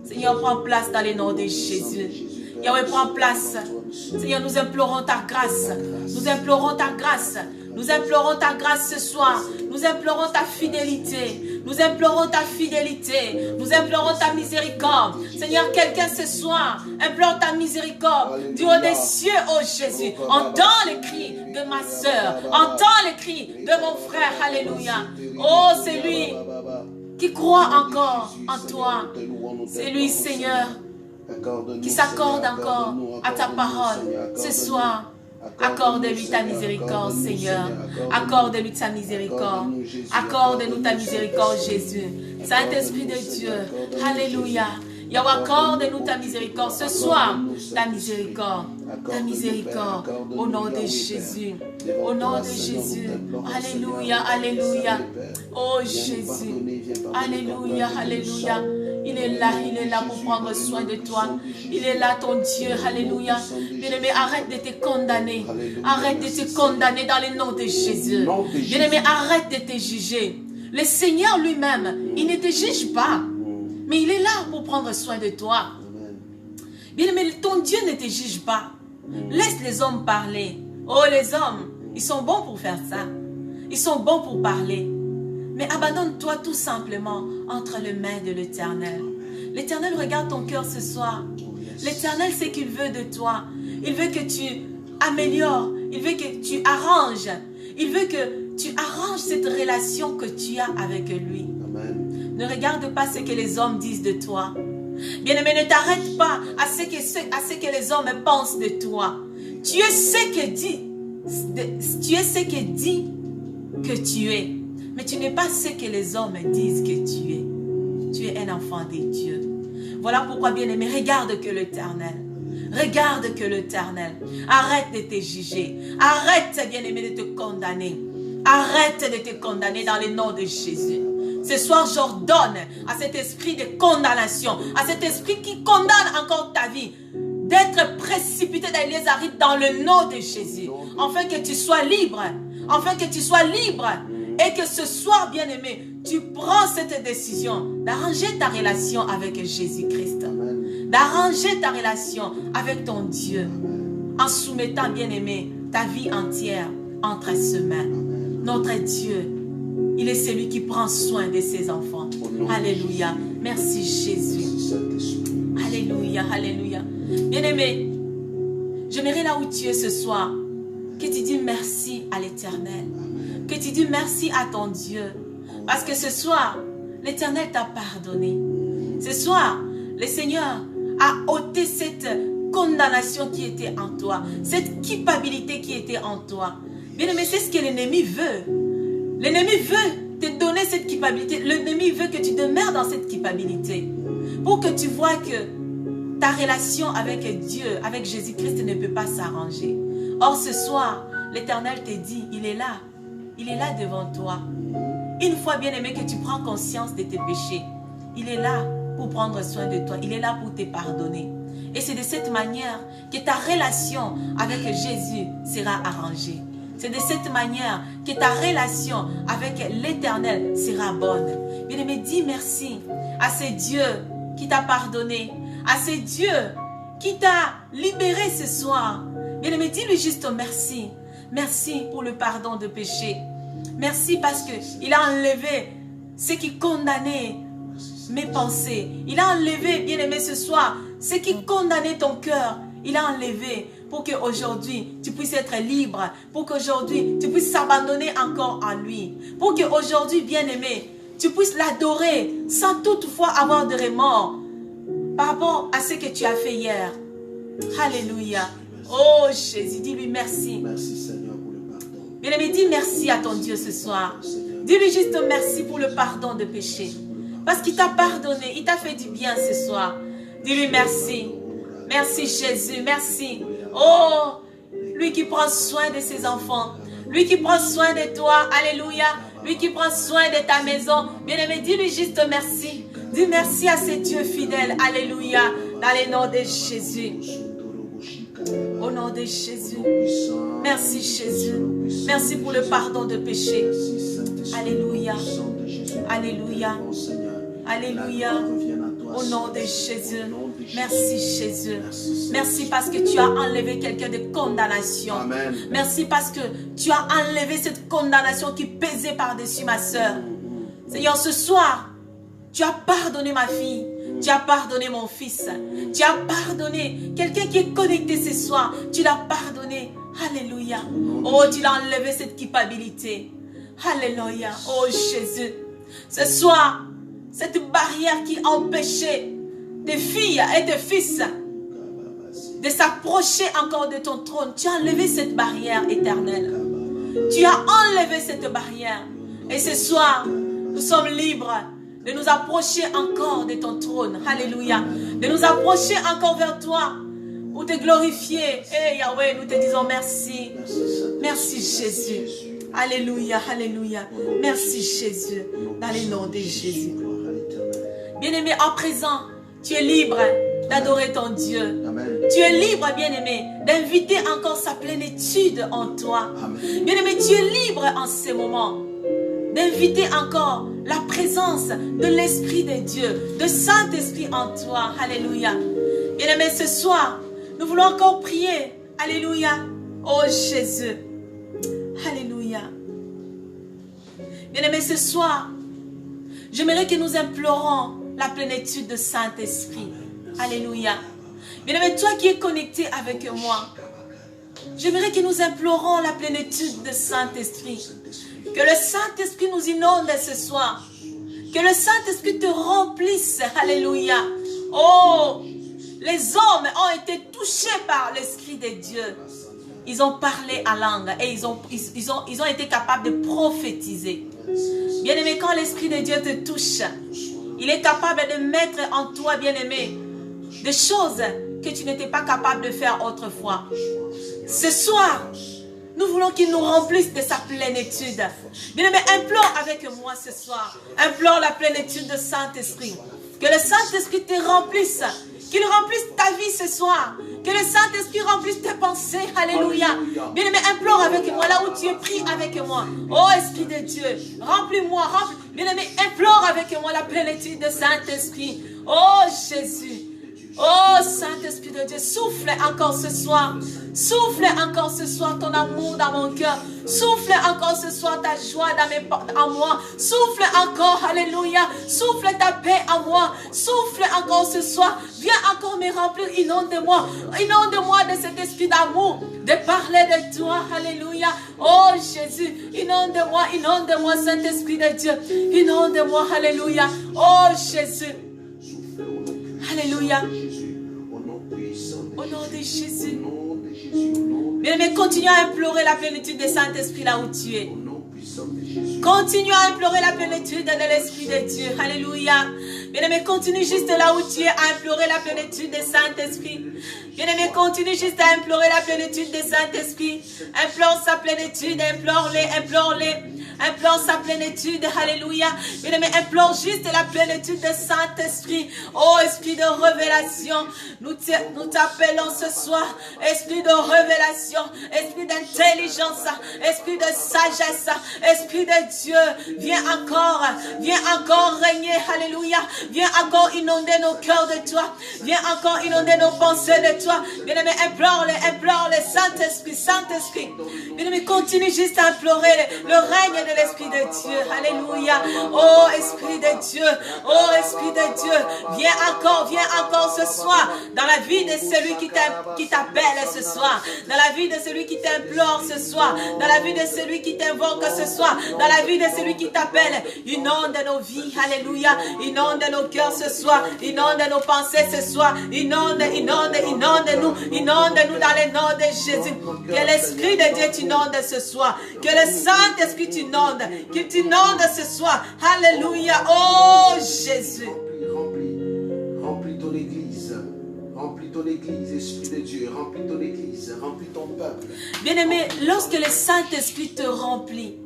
Seigneur, prends place dans le nom de Jésus. Yahweh, prends place. Seigneur, nous implorons ta grâce. Nous implorons ta grâce. Nous implorons ta grâce ce soir. Nous implorons ta fidélité. Nous implorons ta fidélité. Nous implorons ta miséricorde. Seigneur, quelqu'un ce soir implore ta miséricorde. Du haut des cieux, oh Jésus, entends les cris de ma soeur. Entends les cris de mon frère. Alléluia. Oh, c'est lui qui croit encore en toi. C'est lui, Seigneur, qui s'accorde encore à ta parole ce soir. Accorde-lui ta miséricorde, Seigneur. Accorde-lui ta miséricorde. Accorde-nous ta miséricorde, Jésus. Saint-Esprit de Dieu. Alléluia. Yahweh, accorde-nous ta miséricorde ce soir. Ta miséricorde. Ta miséricorde. Au nom de Jésus. Au nom de Jésus. Alléluia. Alléluia. Oh Jésus. Alléluia. Alléluia. Il est là pour prendre soin de toi. Il est là, ton Dieu. Alléluia. Bien-aimé, arrête de te condamner. Arrête de te condamner dans le nom de Jésus. Bien-aimé, arrête de te juger. Le Seigneur lui-même, il ne te juge pas. Mais il est là pour prendre soin de toi. Bien-aimé, ton Dieu ne te juge pas. Laisse les hommes parler. Oh, les hommes, ils sont bons pour faire ça. Ils sont bons pour parler. Mais abandonne-toi tout simplement entre les mains de l'Éternel. L'Éternel regarde ton cœur ce soir. L'Éternel sait qu'il veut de toi. Il veut que tu améliores. Il veut que tu arranges. Il veut que tu arranges cette relation que tu as avec lui. Amen. Ne regarde pas ce que les hommes disent de toi. Bien-aimé, ne t'arrête pas à ce que les hommes pensent de toi. Tu es ce que dit que tu es. Mais tu n'es pas ce que les hommes disent que tu es. Tu es un enfant de Dieu. Voilà pourquoi, bien-aimé, regarde que l'Éternel. Regarde que l'Éternel. Arrête de te juger. Arrête, bien-aimé, de te condamner. Arrête de te condamner dans le nom de Jésus. Ce soir, j'ordonne à cet esprit de condamnation, à cet esprit qui condamne encore ta vie, d'être précipité dans le nom de Jésus. Afin que tu sois libre. Afin que tu sois libre. Et que ce soir, bien-aimé, tu prends cette décision d'arranger ta relation avec Jésus-Christ. D'arranger ta relation avec ton Dieu. En soumettant, bien-aimé, ta vie entière entre ses mains. Notre Dieu, il est celui qui prend soin de ses enfants. Alléluia. Merci Jésus. Alléluia, alléluia. Bien-aimé, j'aimerais là où tu es ce soir, que tu dis merci à l'Éternel. Que tu dis merci à ton Dieu. Parce que ce soir, l'Éternel t'a pardonné. Ce soir, le Seigneur a ôté cette condamnation qui était en toi. Cette culpabilité qui était en toi. Bien aimé, c'est ce que l'ennemi veut. L'ennemi veut te donner cette culpabilité. L'ennemi veut que tu demeures dans cette culpabilité. Pour que tu vois que ta relation avec Dieu, avec Jésus-Christ ne peut pas s'arranger. Or ce soir, l'Éternel te dit, il est là. Il est là devant toi. Une fois, bien-aimé, que tu prends conscience de tes péchés, il est là pour prendre soin de toi. Il est là pour te pardonner. Et c'est de cette manière que ta relation avec Jésus sera arrangée. C'est de cette manière que ta relation avec l'Éternel sera bonne. Bien-aimé, dis merci à ce Dieu qui t'a pardonné, à ce Dieu qui t'a libéré ce soir. Bien-aimé, dis-lui juste merci. Merci pour le pardon de péché. Merci parce qu'il a enlevé ce qui condamnait mes pensées. Il a enlevé, bien-aimé, ce soir, ce qui condamnait ton cœur. Il a enlevé pour qu'aujourd'hui, tu puisses être libre. Pour qu'aujourd'hui, tu puisses s'abandonner encore à lui. Pour qu'aujourd'hui, bien-aimé, tu puisses l'adorer sans toutefois avoir de remords par rapport à ce que tu as fait hier. Alléluia. Oh Jésus, dis-lui merci. Merci Seigneur pour le pardon. Bien-aimé, dis merci à ton Dieu ce soir. Dis-lui juste merci pour le pardon de péché. Parce qu'il t'a pardonné, il t'a fait du bien ce soir. Dis-lui merci. Merci Jésus, merci. Oh, lui qui prend soin de ses enfants. Lui qui prend soin de toi. Alléluia. Lui qui prend soin de ta maison. Bien-aimé, dis-lui juste merci. Dis merci à ce Dieu fidèle. Alléluia. Dans le nom de Jésus. Au nom de Jésus. Merci Jésus. Merci pour le pardon de péché. Alléluia. Alléluia. Alléluia. Au nom de Jésus. Merci Jésus. Merci parce que tu as enlevé quelqu'un de condamnation. Amen. Merci parce que tu as enlevé cette condamnation qui pesait par-dessus ma soeur. Seigneur, ce soir, tu as pardonné ma fille. Tu as pardonné mon fils. Tu as pardonné quelqu'un qui est connecté ce soir. Tu l'as pardonné. Alléluia. Oh, tu l'as enlevé cette culpabilité. Alléluia. Oh Jésus. Ce soir, cette barrière qui empêchait des filles et des fils de s'approcher encore de ton trône, tu as enlevé cette barrière éternelle. Tu as enlevé cette barrière. Et ce soir, nous sommes libres de nous approcher encore de ton trône. Alléluia. De nous approcher encore vers toi pour te glorifier. Et Yahweh, nous te disons merci. Merci Jésus. Alléluia, alléluia. Merci Jésus. Dans le nom de Jésus. Bien-aimé, à présent, tu es libre d'adorer ton Dieu. Amen. Tu es libre, bien-aimé, d'inviter encore sa plénitude en toi. Bien-aimé, tu es libre en ce moment d'inviter encore la présence de l'Esprit de Dieu, de Saint-Esprit en toi. Alléluia. Bien-aimé, ce soir, nous voulons encore prier. Alléluia. Oh Jésus. Alléluia. Bien-aimé, ce soir, j'aimerais que nous implorons la plénitude de Saint-Esprit. Alléluia. Bien-aimé, toi qui es connecté avec moi, j'aimerais que nous implorons la plénitude de Saint-Esprit. Que le Saint-Esprit nous inonde ce soir. Que le Saint-Esprit te remplisse. Alléluia. Oh, les hommes ont été touchés par l'Esprit de Dieu. Ils ont parlé à langue et ils ont été capables de prophétiser. Bien-aimé, quand l'Esprit de Dieu te touche, il est capable de mettre en toi, bien-aimé, des choses que tu n'étais pas capable de faire autrefois. Ce soir, nous voulons qu'il nous remplisse de sa plénitude. Bien-aimé, implore avec moi ce soir. Implore la plénitude de Saint-Esprit. Que le Saint-Esprit te remplisse. Qu'il remplisse ta vie ce soir. Que le Saint-Esprit remplisse tes pensées. Alléluia. Bien-aimé, implore avec moi là où tu es pris avec moi. Oh Esprit de Dieu, remplis-moi. Bien-aimé, implore avec moi la plénitude de Saint-Esprit. Oh Jésus. Oh Saint-Esprit de Dieu, souffle encore ce soir. Souffle encore ce soir ton amour dans mon cœur. Souffle encore ce soir ta joie en moi. Souffle encore, alléluia. Souffle ta paix en moi. Souffle encore ce soir. Viens encore me remplir, inonde-moi. Inonde-moi de cet esprit d'amour, de parler de toi, alléluia. Oh Jésus, inonde-moi, Saint-Esprit de Dieu. Inonde-moi, alléluia. Oh Jésus. Alléluia. Au nom de Jésus. Bien-aimé, continue à implorer la plénitude du Saint-Esprit là où tu es. Continue à implorer la plénitude de l'Esprit de Dieu. Alléluia. Bien-aimé, continue juste là où tu es à implorer la plénitude du Saint-Esprit. Bien-aimé, continue juste à implorer la plénitude du Saint-Esprit. Implore sa plénitude, implore-les. Implore sa plénitude, alléluia. Bien-aimé, implore juste la plénitude de Saint-Esprit. Oh, Esprit de révélation, nous t'appelons ce soir. Esprit de révélation, Esprit d'intelligence, Esprit de sagesse, Esprit de Dieu, viens encore régner, alléluia. Viens encore inonder nos cœurs de toi. Viens encore inonder nos pensées de toi. Bien-aimé, implore-les, Saint-Esprit. Bien-aimé, continue juste à implorer le règne de l'Esprit de Dieu. Alléluia. Oh Esprit de Dieu. Oh Esprit de Dieu. Viens encore ce soir dans la vie de celui qui t'appelle ce soir. Dans la vie de celui qui t'implore ce soir. Dans la vie de celui qui t'invoque ce soir. Dans la vie de celui qui t'appelle. Inonde nos vies. Alléluia. Inonde nos cœurs ce soir. Inonde nos pensées ce soir. Inonde-nous dans le nom de Jésus. Que l'Esprit de Dieu t'inonde ce soir. Que le Saint-Esprit t'inonde. Qu'il t'inonde ce soir. Alléluia. Oh Jésus. Remplis ton église. Remplis ton église, Esprit de Dieu. Remplis ton église. Remplis ton peuple. Bien-aimé, lorsque le Saint-Esprit te remplit,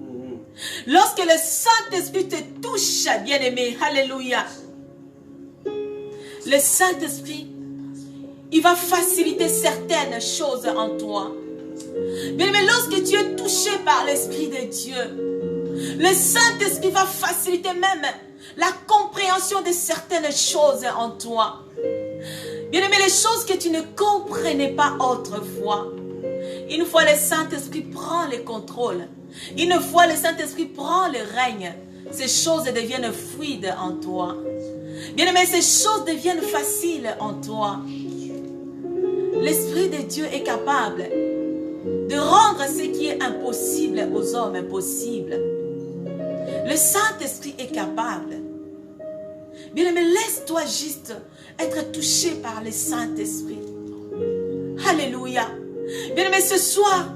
lorsque le Saint-Esprit te touche, bien-aimé, alléluia, le Saint-Esprit, il va faciliter certaines choses en toi. Bien-aimé, lorsque tu es touché par l'Esprit de Dieu, le Saint-Esprit va faciliter même la compréhension de certaines choses en toi. Bien-aimé, les choses que tu ne comprenais pas autrefois. Une fois le Saint-Esprit prend le contrôle, une fois le Saint-Esprit prend le règne, ces choses deviennent fluides en toi. Bien-aimé, ces choses deviennent faciles en toi. L'Esprit de Dieu est capable de rendre ce qui est impossible aux hommes impossible. Le Saint-Esprit est capable. Bien-aimé, laisse-toi juste être touché par le Saint-Esprit. Alléluia. Bien-aimé, ce soir,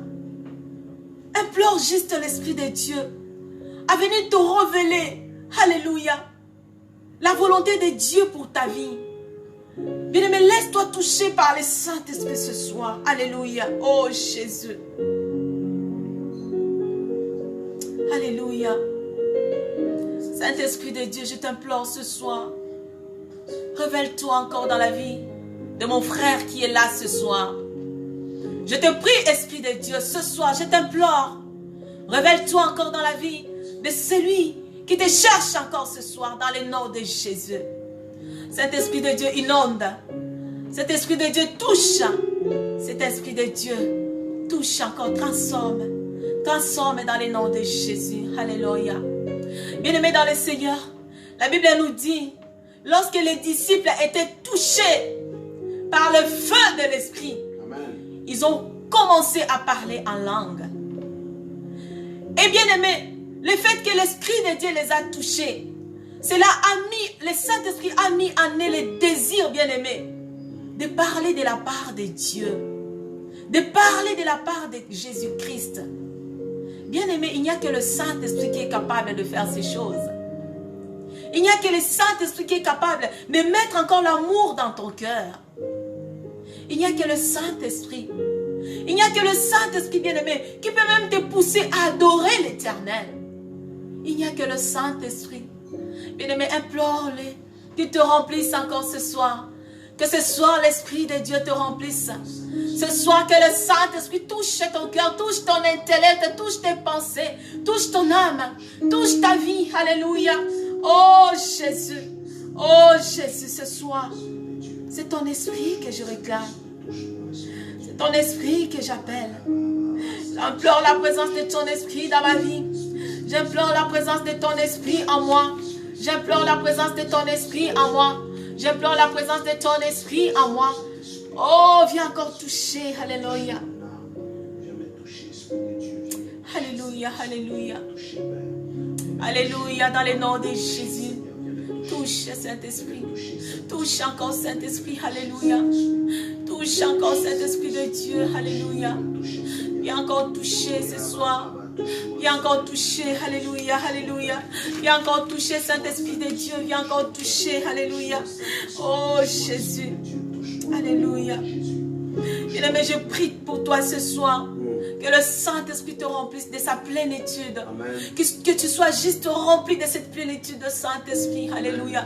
implore juste l'Esprit de Dieu à venir te révéler, alléluia, la volonté de Dieu pour ta vie. Bien-aimé, laisse-toi toucher par le Saint-Esprit ce soir. Alléluia. Oh Jésus. Alléluia. Saint-Esprit de Dieu, je t'implore ce soir. Révèle-toi encore dans la vie de mon frère qui est là ce soir. Je te prie, Esprit de Dieu, ce soir, je t'implore. Révèle-toi encore dans la vie de celui qui te cherche encore ce soir dans le nom de Jésus. Saint-Esprit de Dieu, inonde. Cet Esprit de Dieu touche. Cet Esprit de Dieu touche encore, transforme. Transforme dans le nom de Jésus. Alléluia. Bien-aimés dans le Seigneur, la Bible nous dit, lorsque les disciples étaient touchés par le feu de l'Esprit, ils ont commencé à parler en langue. Et bien aimé, le fait que l'Esprit de Dieu les a touchés, cela a mis, le Saint-Esprit a mis en eux le désir, bien aimé, de parler de la part de Dieu, de parler de la part de Jésus-Christ. Bien aimé, il n'y a que le Saint-Esprit qui est capable de faire ces choses. Il n'y a que le Saint-Esprit qui est capable de mettre encore l'amour dans ton cœur. Il n'y a que le Saint-Esprit. Il n'y a que le Saint-Esprit, bien-aimé, qui peut même te pousser à adorer l'Éternel. Il n'y a que le Saint-Esprit. Bien-aimé, implore-le qu'il te remplisse encore ce soir. Que ce soir, l'Esprit de Dieu te remplisse. Ce soir, que le Saint-Esprit touche ton cœur, touche ton intellect, touche tes pensées, touche ton âme, touche ta vie. Alléluia. Oh Jésus. Oh Jésus, ce soir, c'est ton esprit que je réclame. C'est ton esprit que j'appelle. J'implore la présence de ton esprit dans ma vie. J'implore la présence de ton esprit en moi. J'implore la présence de ton esprit en moi. J'implore la présence de ton esprit en moi. Oh, viens encore toucher. Alléluia. Alléluia, alléluia. Alléluia, dans le nom de Jésus. Touche, Saint-Esprit. Touche encore, Saint-Esprit. Alléluia. Touche encore, Saint-Esprit de Dieu. Alléluia. Viens encore toucher ce soir. Viens encore toucher. Alléluia. Alléluia. Viens encore toucher, Saint-Esprit de Dieu. Viens encore toucher. Alléluia. Oh, Jésus. Alléluia. Bien-aimé, je prie pour toi ce soir. Que le Saint-Esprit te remplisse de sa plénitude. Que tu sois juste rempli de cette plénitude de Saint-Esprit. Alléluia.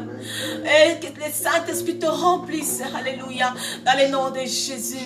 Et que le Saint-Esprit te remplisse. Alléluia. Dans le nom de Jésus.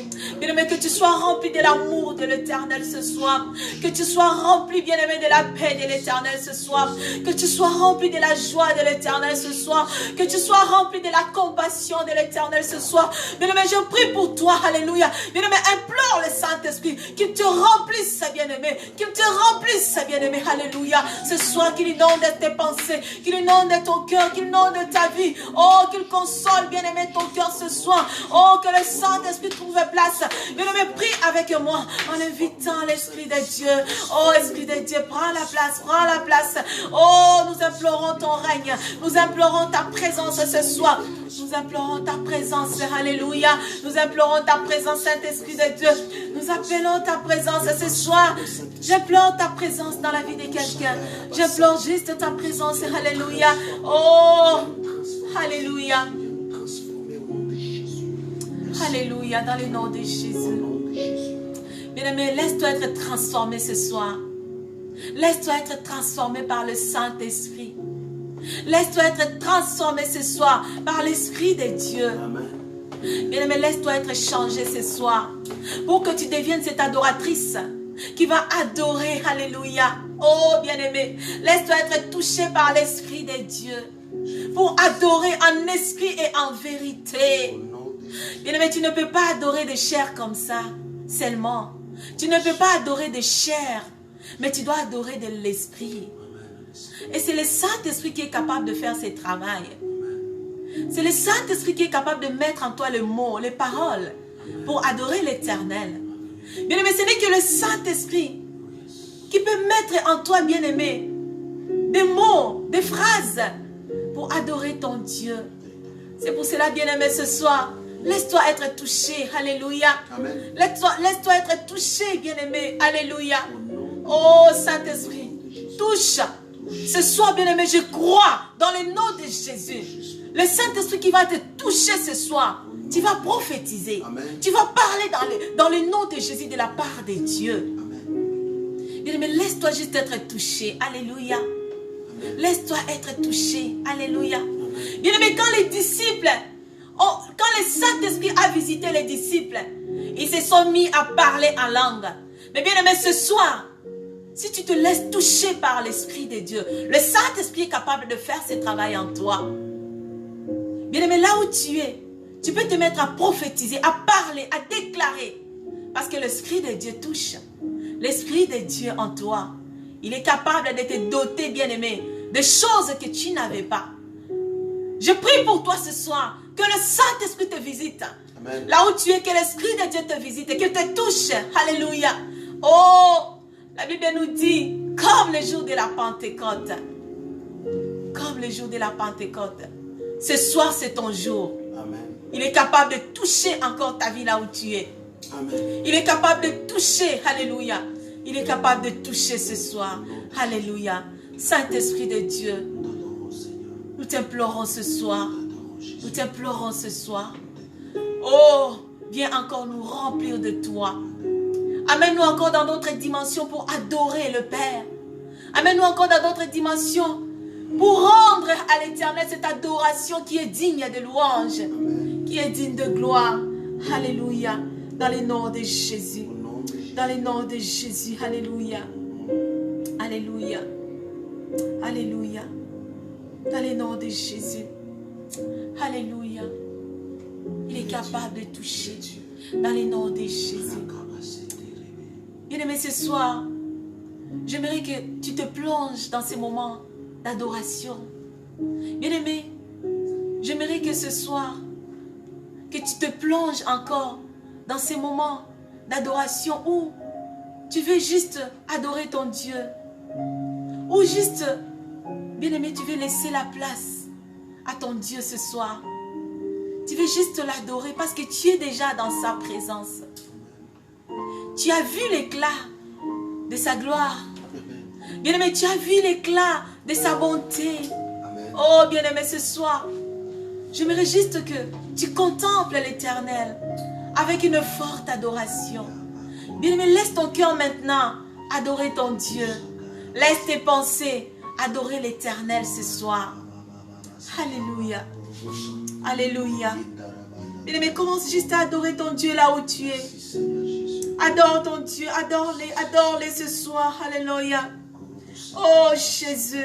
Bien-aimé, que tu sois rempli de l'amour de l'Éternel ce soir. Que tu sois rempli, bien-aimé, de la paix de l'Éternel ce soir. Que tu sois rempli de la joie de l'Éternel ce soir. Que tu sois rempli de la compassion de l'Éternel ce soir. Bien-aimé, je prie pour toi. Alléluia. Bien-aimé, implore le Saint-Esprit qu'il te remplisse, bien-aimé, qu'il te remplisse, bien-aimé, alléluia, ce soir, qu'il inonde tes pensées, qu'il inonde ton cœur, qu'il inonde ta vie, oh, qu'il console, bien-aimé, ton cœur ce soir, oh, que le Saint-Esprit trouve place, bien-aimé, prie avec moi, en invitant l'Esprit de Dieu, oh, Esprit de Dieu, prends la place, oh, nous implorons ton règne, nous implorons ta présence ce soir, nous implorons ta présence, alléluia, nous implorons ta présence, Saint-Esprit de Dieu, nous appelons ta présence ce soir. J'implore ta présence dans la vie de quelqu'un. J'implore juste ta présence. Alléluia. Oh, alléluia. Alléluia. Dans le nom de Jésus. Bien-aimé, laisse-toi être transformé ce soir. Laisse-toi être transformé par le Saint-Esprit. Laisse-toi être transformé ce soir par l'Esprit de Dieu. Bien-aimé, laisse-toi être changé ce soir pour que tu deviennes cette adoratrice qui va adorer. Alléluia. Oh, bien-aimé, laisse-toi être touché par l'Esprit de Dieu. pour adorer en esprit et en vérité. Bien-aimé, tu ne peux pas adorer de chair comme ça, seulement. Tu ne peux pas adorer de chair, mais tu dois adorer de l'esprit. Et c'est le Saint-Esprit qui est capable de faire ce travail. C'est le Saint-Esprit qui est capable de mettre en toi le mot, les paroles, pour adorer l'Éternel. Bien-aimé, ce n'est que le Saint-Esprit qui peut mettre en toi, bien-aimé, des mots, des phrases, pour adorer ton Dieu. C'est pour cela, bien-aimé, ce soir, laisse-toi être touché. Alléluia. Laisse-toi être touché, bien-aimé. Alléluia. Oh, Saint-Esprit, touche. Ce soir, bien-aimé, je crois dans le nom de Jésus. Le Saint-Esprit qui va te toucher ce soir. Tu vas prophétiser. Amen. Tu vas parler dans le nom de Jésus de la part de Dieu. Bien-aimé, laisse-toi juste être touché. Alléluia. Laisse-toi être touché. Alléluia. Bien-aimé, quand les disciples, quand le Saint-Esprit a visité les disciples, ils se sont mis à parler en langue. Mais bien-aimé, ce soir, si tu te laisses toucher par l'Esprit de Dieu, le Saint-Esprit est capable de faire ce travail en toi. Bien-aimé, là où tu es, tu peux te mettre à prophétiser, à parler, à déclarer. Parce que l'Esprit de Dieu touche. L'Esprit de Dieu en toi, il est capable de te doter, bien-aimé, de choses que tu n'avais pas. Je prie pour toi ce soir, que le Saint-Esprit te visite. Amen. Là où tu es, que l'Esprit de Dieu te visite, qu'il te touche. Alléluia. Oh, la Bible nous dit, comme le jour de la Pentecôte. Comme le jour de la Pentecôte. Ce soir, c'est ton jour. Amen. Il est capable de toucher encore ta vie là où tu es. Amen. Il est capable de toucher. Alléluia. Il est capable de toucher ce soir. Alléluia. Saint-Esprit de Dieu, nous t'implorons ce soir. Nous t'implorons ce soir. Oh, viens encore nous remplir de toi. Amène-nous encore dans d'autres dimensions pour adorer le Père. Amène-nous encore dans d'autres dimensions pour rendre à l'Éternel cette adoration qui est digne de louange, qui est digne de gloire. Alléluia. Dans le nom de Jésus. Dans le nom de Jésus. Alléluia. Alléluia. Alléluia. Dans le nom de Jésus. Alléluia. Il est capable de toucher. Dans le nom de Jésus. Bien-aimé, ce soir, j'aimerais que tu te plonges dans ces moments d'adoration. Bien-aimé, j'aimerais que ce soir, que tu te plonges encore dans ces moments d'adoration où tu veux juste adorer ton Dieu. Ou juste, bien-aimé, tu veux laisser la place à ton Dieu ce soir. Tu veux juste l'adorer parce que tu es déjà dans sa présence. Tu as vu l'éclat de sa gloire. Bien-aimé, tu as vu l'éclat de sa bonté. Oh, bien-aimé, ce soir, j'aimerais juste que tu contemples l'Éternel avec une forte adoration. Bien-aimé, laisse ton cœur maintenant adorer ton Dieu. Laisse tes pensées adorer l'Éternel ce soir. Alléluia. Alléluia. Bien-aimé, commence juste à adorer ton Dieu là où tu es. Adore ton Dieu, adore-les ce soir. Alléluia. Oh Jésus.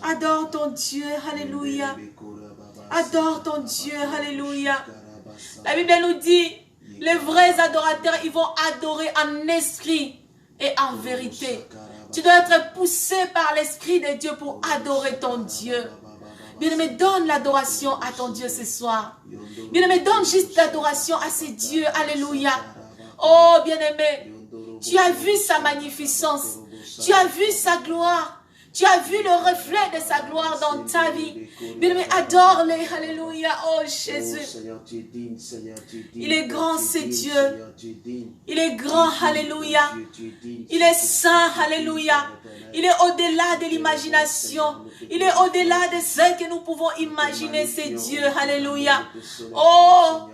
Adore ton Dieu. Alléluia. Adore ton Dieu. Alléluia. La Bible nous dit, les vrais adorateurs, ils vont adorer en esprit et en vérité. Tu dois être poussé par l'Esprit de Dieu pour adorer ton Dieu. Bien-aimé, donne l'adoration à ton Dieu ce soir. Bien-aimé, donne juste l'adoration à ce Dieu. Alléluia. Oh, bien-aimé, tu as vu sa magnificence. Tu as vu sa gloire. Tu as vu le reflet de sa gloire dans ta vie. Bien-aimé, adore-le. Alléluia. Oh, Jésus. Il est grand, c'est Dieu. Il est grand. Alléluia. Il est saint. Alléluia. Il est au-delà de l'imagination. Il est au-delà de ce que nous pouvons imaginer, c'est Dieu. Alléluia. Oh,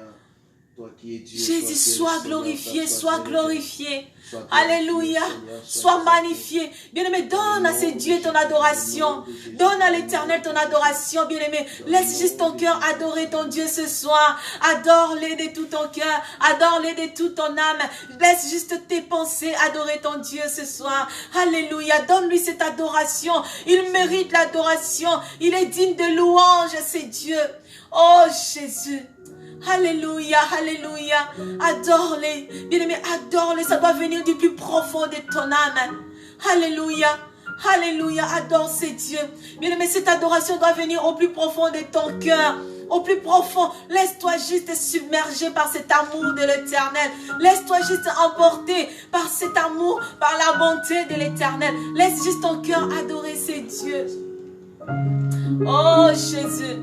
Toi qui es Dieu, Jésus, sois glorifié, sois glorifié. Sois Alléluia. Sois magnifié. Bien-aimé, donne à ces dieux ton adoration. Donne à l'Éternel ton adoration, bien-aimé. Laisse juste ton cœur adorer ton Dieu ce soir. Adore-les de tout ton cœur. Adore-les de toute ton âme. Laisse juste tes pensées adorer ton Dieu ce soir. Alléluia. Donne-lui cette adoration. Il mérite l'adoration. Il est digne de louange, c'est Dieu. Oh Jésus. Alléluia, alléluia. Adore-les. Bien-aimé, adore-les. Ça doit venir du plus profond de ton âme. Alléluia. Alléluia. Adore ces dieux. Bien-aimé, cette adoration doit venir au plus profond de ton cœur. Au plus profond. Laisse-toi juste submerger par cet amour de l'Éternel. Laisse-toi juste emporter par cet amour, par la bonté de l'Éternel. Laisse juste ton cœur adorer ces dieux. Oh Jésus.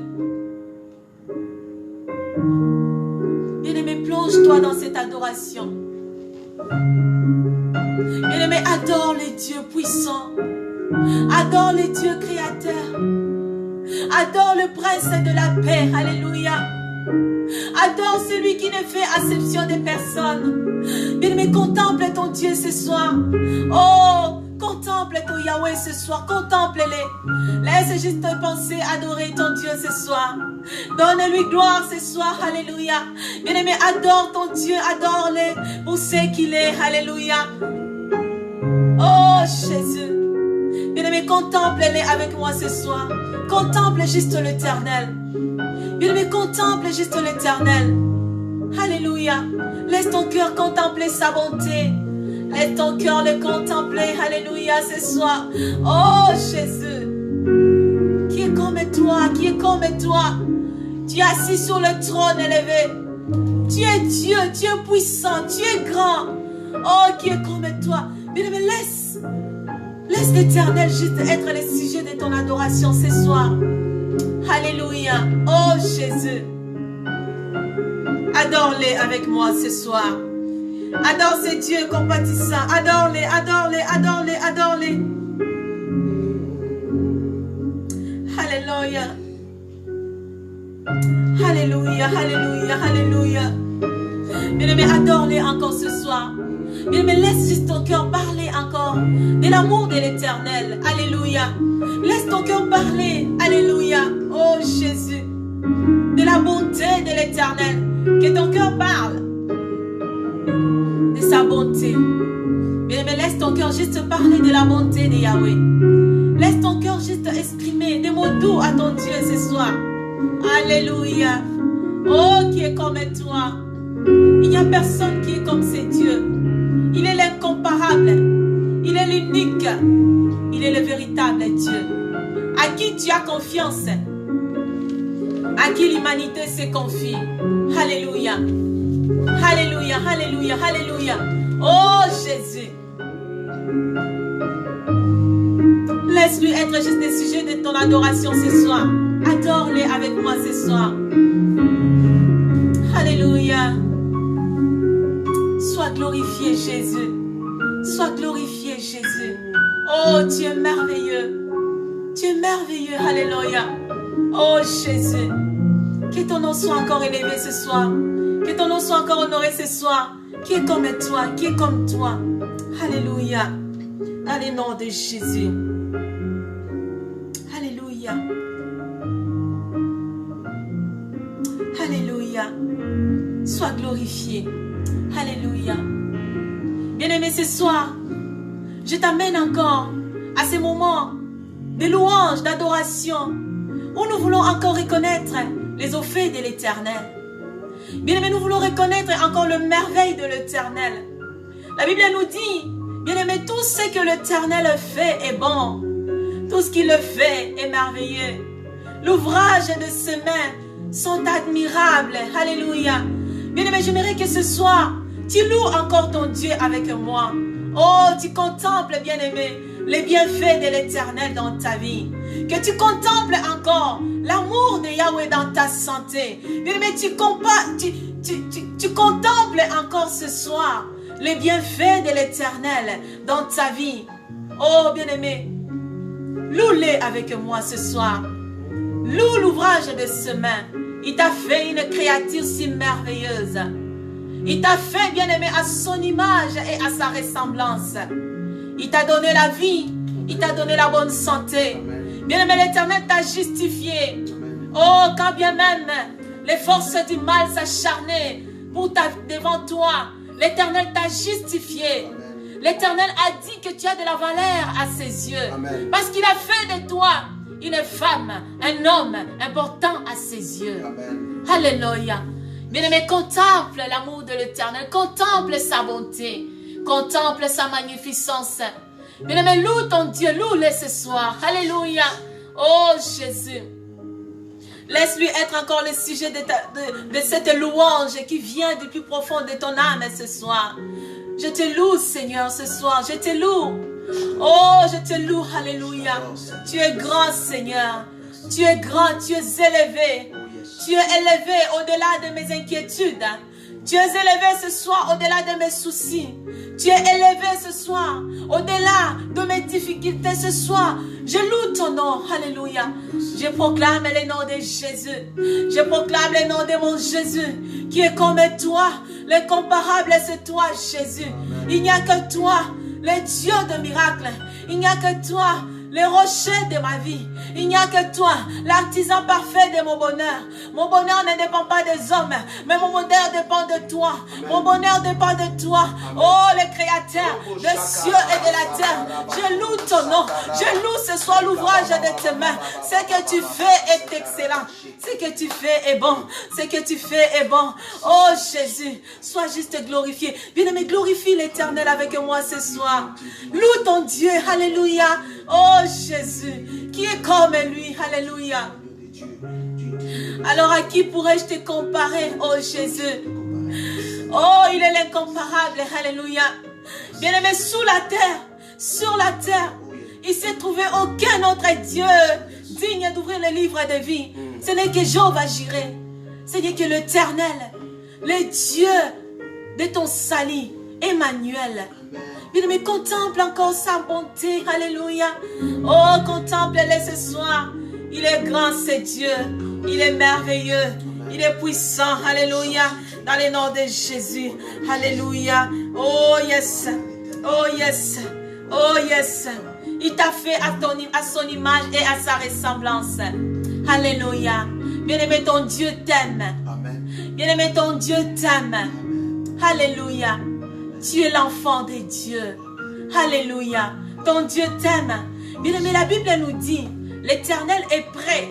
Bien-aimé, plonge-toi dans cette adoration. Bien-aimé, adore les dieux puissants. Adore les dieux créateurs. Adore le prince de la paix. Alléluia. Adore celui qui ne fait acception des personnes. Bien-aimé, contemple ton Dieu ce soir. Oh, contemple ton Yahweh ce soir. Contemple-les. Laisse juste penser adorer ton Dieu ce soir. Donne-lui gloire ce soir. Alléluia. Bien-aimé, adore ton Dieu. Adore-le pour ce qu'il est. Alléluia. Oh, Jésus. Bien-aimé, contemple-les avec moi ce soir. Contemple juste l'Éternel. Bien-aimé, contemple juste l'Éternel. Alléluia. Laisse ton cœur contempler sa bonté. Laisse ton cœur le contempler. Alléluia, ce soir. Oh, Jésus. Qui est comme toi? Qui est comme toi? Tu es assis sur le trône élevé. Tu es Dieu. Tu es puissant. Tu es grand. Oh, qui est comme toi? Bien-aimé, laisse l'Éternel juste être le sujet de ton adoration ce soir. Alléluia. Oh Jésus. Adore-les avec moi ce soir. Adore ces dieux compatissants. Adore-les, adore-les, adore-les, adore-les. Alléluia. Alléluia, alléluia, alléluia. Bien-aimé, adore-les encore ce soir. Bien-aimé, laisse juste ton cœur parler encore de l'amour de l'Éternel. Alléluia. Laisse ton cœur parler. Alléluia. Oh Jésus. De la bonté de l'Éternel. Que ton cœur parle de sa bonté. Bien-aimé, laisse ton cœur juste parler de la bonté de Yahweh. Laisse ton cœur juste exprimer des mots doux à ton Dieu ce soir. Alléluia. Oh, qui est comme toi. Il n'y a personne qui est comme ces dieux. Il est l'incomparable. Il est l'unique. Il est le véritable Dieu. À qui tu as confiance. À qui l'humanité se confie. Alléluia. Alléluia, alléluia, alléluia. Oh Jésus. Laisse-lui être juste le sujet de ton adoration ce soir. Adore-les avec moi ce soir. Alléluia. Sois glorifié Jésus. Sois glorifié Jésus. Oh, tu es merveilleux. Tu es merveilleux. Alléluia. Oh Jésus. Que ton nom soit encore élevé ce soir. Que ton nom soit encore honoré ce soir. Qui est comme toi? Qui est comme toi? Alléluia. Dans le nom de Jésus. Alléluia. Alléluia. Sois glorifié. Alléluia. Bien-aimé, ce soir, je t'amène encore à ces moments de louange, d'adoration, où nous voulons encore reconnaître les hauts faits de l'Éternel. Bien-aimé, nous voulons reconnaître encore le merveille de l'Éternel. La Bible nous dit, bien-aimé, tout ce que l'Éternel fait est bon. Tout ce qu'il fait est merveilleux. L'ouvrage de ses mains sont admirables. Alléluia. Bien-aimé, j'aimerais que ce soir, tu loues encore ton Dieu avec moi. Oh, tu contemples, bien-aimé, les bienfaits de l'Éternel dans ta vie. Que tu contemples encore l'amour de Yahweh dans ta santé. Bien-aimé, tu contemples encore ce soir les bienfaits de l'Éternel dans ta vie. Oh, bien-aimé, loue-les avec moi ce soir. Loue l'ouvrage de ses mains. Il t'a fait une créature si merveilleuse. Il t'a fait, bien-aimé, à son image et à sa ressemblance. Il t'a donné la vie. Il t'a donné la bonne santé. Bien-aimé, l'Éternel t'a justifié. Oh, quand bien même les forces du mal s'acharnaient devant toi, l'Éternel t'a justifié. L'Éternel a dit que tu as de la valeur à ses yeux. Amen. Parce qu'il a fait de toi une femme, un homme important à ses yeux. Amen. Alléluia. Bien-aimé, contemple l'amour de l'Éternel. Contemple sa bonté. Contemple sa magnificence. Bien-aimé, loue ton Dieu. Loue-le ce soir. Alléluia. Oh Jésus. Laisse-lui être encore le sujet de cette louange qui vient du plus profond de ton âme ce soir. Je te loue, Seigneur, ce soir. Je te loue. Oh, je te loue. Alléluia. Tu es grand, Seigneur. Tu es grand. Tu es élevé. Tu es élevé au-delà de mes inquiétudes. Tu es élevé ce soir au-delà de mes soucis. Tu es élevé ce soir au-delà de mes difficultés ce soir. Je loue ton nom. Alléluia. Je proclame le nom de Jésus. Je proclame le nom de mon Jésus qui est comme toi. L'incomparable, c'est toi, Jésus. Il n'y a que toi, le Dieu de miracles. Il n'y a que toi, le rocher de ma vie. Il n'y a que toi, l'artisan parfait de mon bonheur. Mon bonheur ne dépend pas des hommes, mais mon bonheur dépend de toi. Amen. Mon bonheur dépend de toi. Amen. Oh, le Créateur des cieux et de la terre. Je loue ton nom. Je loue ce soir l'ouvrage de tes mains. Ce que tu fais est excellent. Ce que tu fais est bon. Ce que tu fais est bon. Oh, Jésus, sois juste glorifié. Bien-aimé, glorifie l'Éternel avec moi ce soir. Loue ton Dieu. Alléluia. Oh, Jésus, qui est comme lui. Alléluia. Alors à qui pourrais-je te comparer, oh Jésus? Oh, il est l'incomparable. Alléluia. Bien-aimé, sous la terre, sur la terre, il s'est trouvé aucun autre Dieu digne d'ouvrir le livre de vie. Ce n'est que Jéhovah Jireh. Ce n'est que l'Éternel, le Dieu de ton salut, Emmanuel. Bien-aimé, contemple encore sa bonté. Alléluia. Oh, contemple-le ce soir. Il est grand, c'est Dieu. Il est merveilleux. Il est puissant. Alléluia. Dans le nom de Jésus. Alléluia. Oh, yes. Oh, yes. Oh, yes. Il t'a fait à son image et à sa ressemblance. Alléluia. Bien-aimé, ton Dieu t'aime. Bien-aimé, ton Dieu t'aime. Alléluia. Tu es l'enfant de Dieu. Alléluia. Ton Dieu t'aime. Bien-aimé, la Bible nous dit, l'Éternel est prêt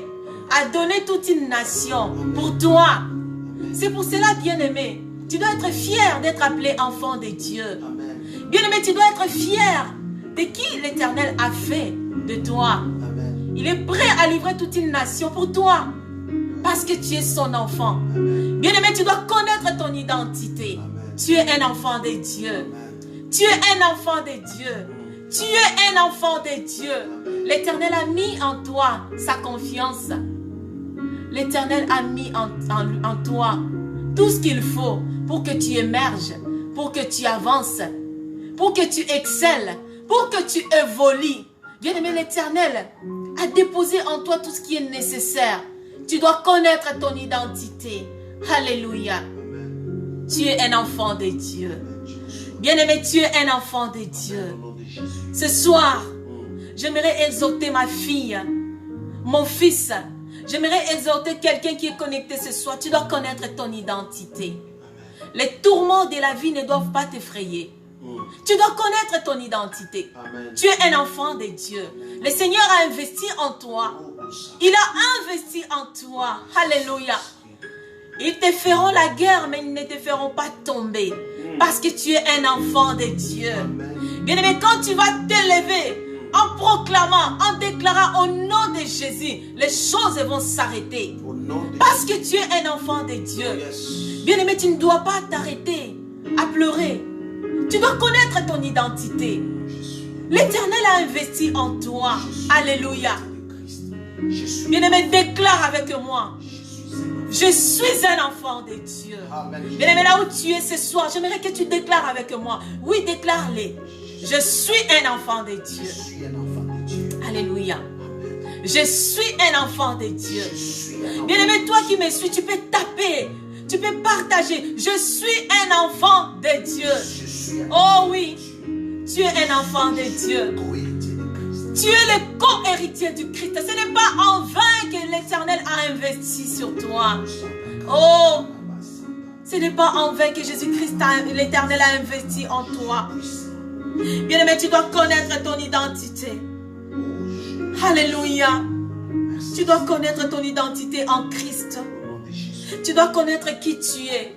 à donner toute une nation pour toi. C'est pour cela, bien-aimé, tu dois être fier d'être appelé enfant de Dieu. Bien-aimé, tu dois être fier de qui l'Éternel a fait de toi. Il est prêt à livrer toute une nation pour toi. Parce que tu es son enfant. Bien-aimé, tu dois connaître ton identité. Tu es un enfant de Dieu. Tu es un enfant de Dieu. Tu es un enfant de Dieu. L'Éternel a mis en toi sa confiance. L'Éternel a mis en toi tout ce qu'il faut pour que tu émerges, pour que tu avances, pour que tu excelles, pour que tu évolues. Bien-aimé, l'Éternel a déposé en toi tout ce qui est nécessaire. Tu dois connaître ton identité. Alléluia. Tu es un enfant de Dieu. Bien-aimé, tu es un enfant de Dieu. Ce soir, j'aimerais exhorter ma fille, mon fils. J'aimerais exhorter quelqu'un qui est connecté ce soir. Tu dois connaître ton identité. Les tourments de la vie ne doivent pas t'effrayer. Tu dois connaître ton identité. Tu es un enfant de Dieu. Le Seigneur a investi en toi. Il a investi en toi. Alléluia. Ils te feront la guerre, mais ils ne te feront pas tomber. Parce que tu es un enfant de Dieu. Bien-aimé, quand tu vas t'élever en proclamant, en déclarant au nom de Jésus, les choses vont s'arrêter. Parce que tu es un enfant de Dieu. Bien-aimé, tu ne dois pas t'arrêter à pleurer. Tu dois connaître ton identité. L'Éternel a investi en toi. Alléluia. Bien-aimé, déclare avec moi. Je suis un enfant de Dieu. Bien-aimé, là où tu es ce soir, j'aimerais que tu déclares avec moi. Oui, déclare-les. Je suis un enfant de Dieu. Alléluia. Je suis un enfant de Dieu. Je suis un enfant. Bien-aimé, toi qui me suis, tu peux taper. Tu peux partager. Je suis un enfant de Dieu. Je suis un Oh oui. Tu es un enfant de Dieu. co-héritier de Christ. Tu es le co-héritier du Christ. Ce n'est pas en vain que l'Éternel a investi sur toi. Oh, ce n'est pas en vain que Jésus-Christ, l'Éternel, a investi en toi. Bien-aimé, tu dois connaître ton identité. Alléluia. Tu dois connaître ton identité en Christ. Tu dois connaître qui tu es.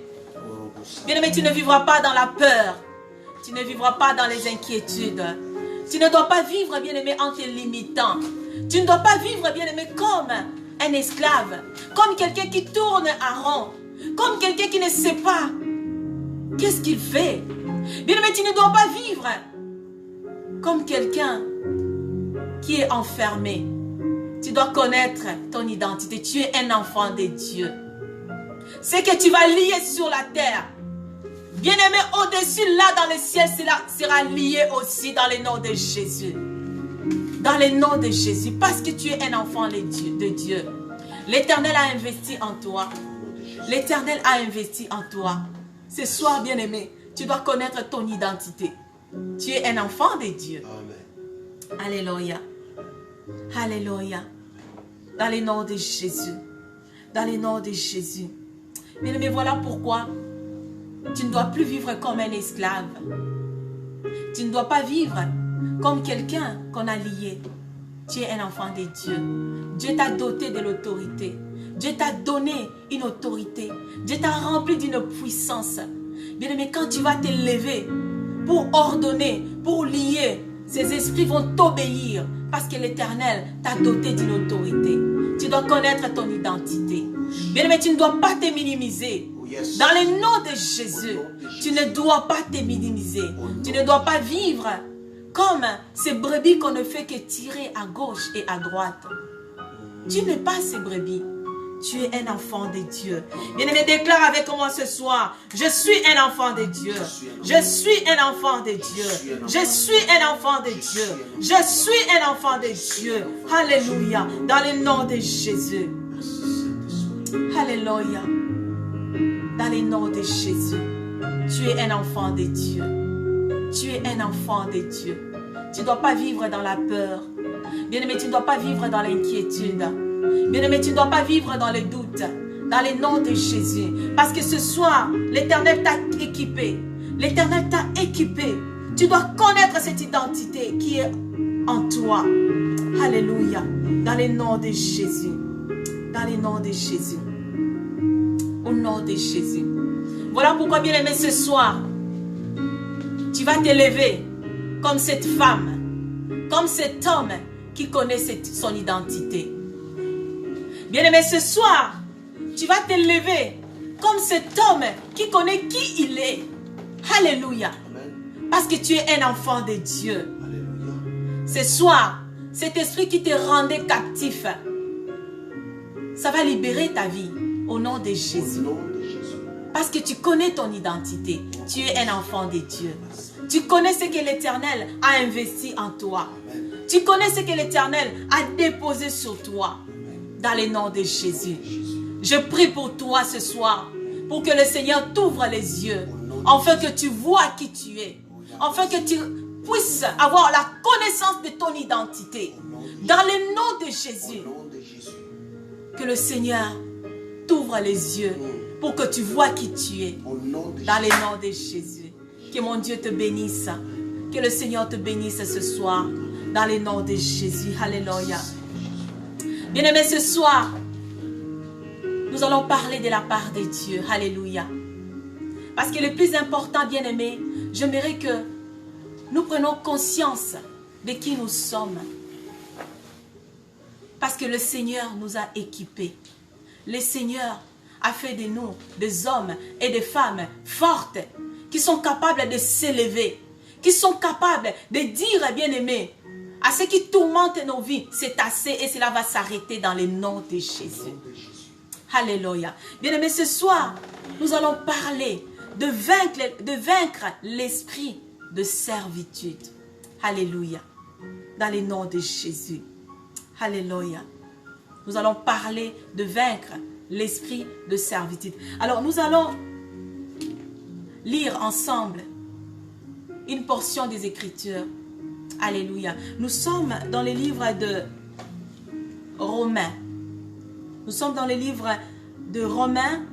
Bien-aimé, tu ne vivras pas dans la peur. Tu ne vivras pas dans les inquiétudes. Tu ne dois pas vivre, bien-aimé, en te limitant. Tu ne dois pas vivre, bien-aimé, comme un esclave. Comme quelqu'un qui tourne à rond. Comme quelqu'un qui ne sait pas qu'est-ce qu'il fait. Bien-aimé, tu ne dois pas vivre comme quelqu'un qui est enfermé. Tu dois connaître ton identité. Tu es un enfant de Dieu. Ce que tu vas lier sur la terre, bien-aimé, au-dessus, là, dans le ciel, cela sera lié aussi dans le nom de Jésus. Dans le nom de Jésus. Parce que tu es un enfant de Dieu. L'Éternel a investi en toi. L'Éternel a investi en toi. Ce soir, bien-aimé, tu dois connaître ton identité. Tu es un enfant de Dieu. Amen. Alléluia. Alléluia. Dans le nom de Jésus. Dans le nom de Jésus. Bien-aimé, voilà pourquoi tu ne dois plus vivre comme un esclave. Tu ne dois pas vivre comme quelqu'un qu'on a lié. Tu es un enfant de Dieu. Dieu t'a doté de l'autorité. Dieu t'a donné une autorité. Dieu t'a rempli d'une puissance. Bien-aimé, quand tu vas te lever pour ordonner, pour lier, ces esprits vont t'obéir parce que l'Éternel t'a doté d'une autorité. Tu dois connaître ton identité. Bien-aimé, tu ne dois pas te minimiser. Dans le nom de Jésus, tu ne dois pas te minimiser. Tu ne dois pas vivre comme ces brebis qu'on ne fait que tirer à gauche et à droite. Tu n'es pas ces brebis. Tu es un enfant de Dieu. Bien-aimé, déclare avec moi ce soir. Je suis un enfant de Dieu. Je suis un enfant de Dieu. Je suis un enfant de Dieu. Je suis un enfant de Dieu. Alléluia. Dans le nom de Jésus. Alléluia. Dans le nom de Jésus. Tu es un enfant de Dieu. Tu es un enfant de Dieu. Tu ne dois pas vivre dans la peur. Bien-aimé, tu ne dois pas vivre dans l'inquiétude. Bien-aimé, tu ne dois pas vivre dans le doute. Dans le nom de Jésus. Parce que ce soir, l'Éternel t'a équipé. L'Éternel t'a équipé. Tu dois connaître cette identité qui est en toi. Alléluia. Dans le nom de Jésus. Dans le nom de Jésus. Au nom de Jésus. Voilà pourquoi, bien-aimé, ce soir, tu vas te lever comme cette femme, comme cet homme qui connaît son identité. Bien-aimé, ce soir, tu vas te lever comme cet homme qui connaît qui il est. Alléluia. Parce que tu es un enfant de Dieu. Alléluia. Ce soir, cet esprit qui te rendait captif, ça va libérer ta vie au nom de Jésus. Au nom de Jésus. Parce que tu connais ton identité. Tu es un enfant de Dieu. Tu connais ce que l'Éternel a investi en toi. Amen. Tu connais ce que l'Éternel a déposé sur toi. Dans le nom de Jésus. Je prie pour toi ce soir. Pour que le Seigneur t'ouvre les yeux. Afin que tu vois qui tu es. Afin que tu puisses avoir la connaissance de ton identité. Dans le nom de Jésus. Au nom de Jésus. Que le Seigneur t'ouvre les yeux. Pour que tu vois qui tu es. Au nom de Dans le Jésus. nom de Jésus. Que mon Dieu te bénisse. Que le Seigneur te bénisse ce soir. Dans le nom de Jésus. Alléluia. Bien-aimés, ce soir, nous allons parler de la part de Dieu. Alléluia. Parce que le plus important, bien-aimés, j'aimerais que nous prenions conscience de qui nous sommes. Parce que le Seigneur nous a équipés. Le Seigneur a fait de nous des hommes et des femmes fortes qui sont capables de s'élever, qui sont capables de dire, bien-aimés, à ceux qui tourmentent nos vies, c'est assez et cela va s'arrêter dans le nom de Jésus. Alléluia. Bien-aimés, ce soir, nous allons parler de vaincre l'esprit de servitude. Alléluia. Dans le nom de Jésus. Alléluia. Nous allons parler de vaincre l'esprit de servitude. Alors nous allons lire ensemble une portion des Écritures. Alléluia. Nous sommes dans le livre de Romains. Nous sommes dans le livre de Romains,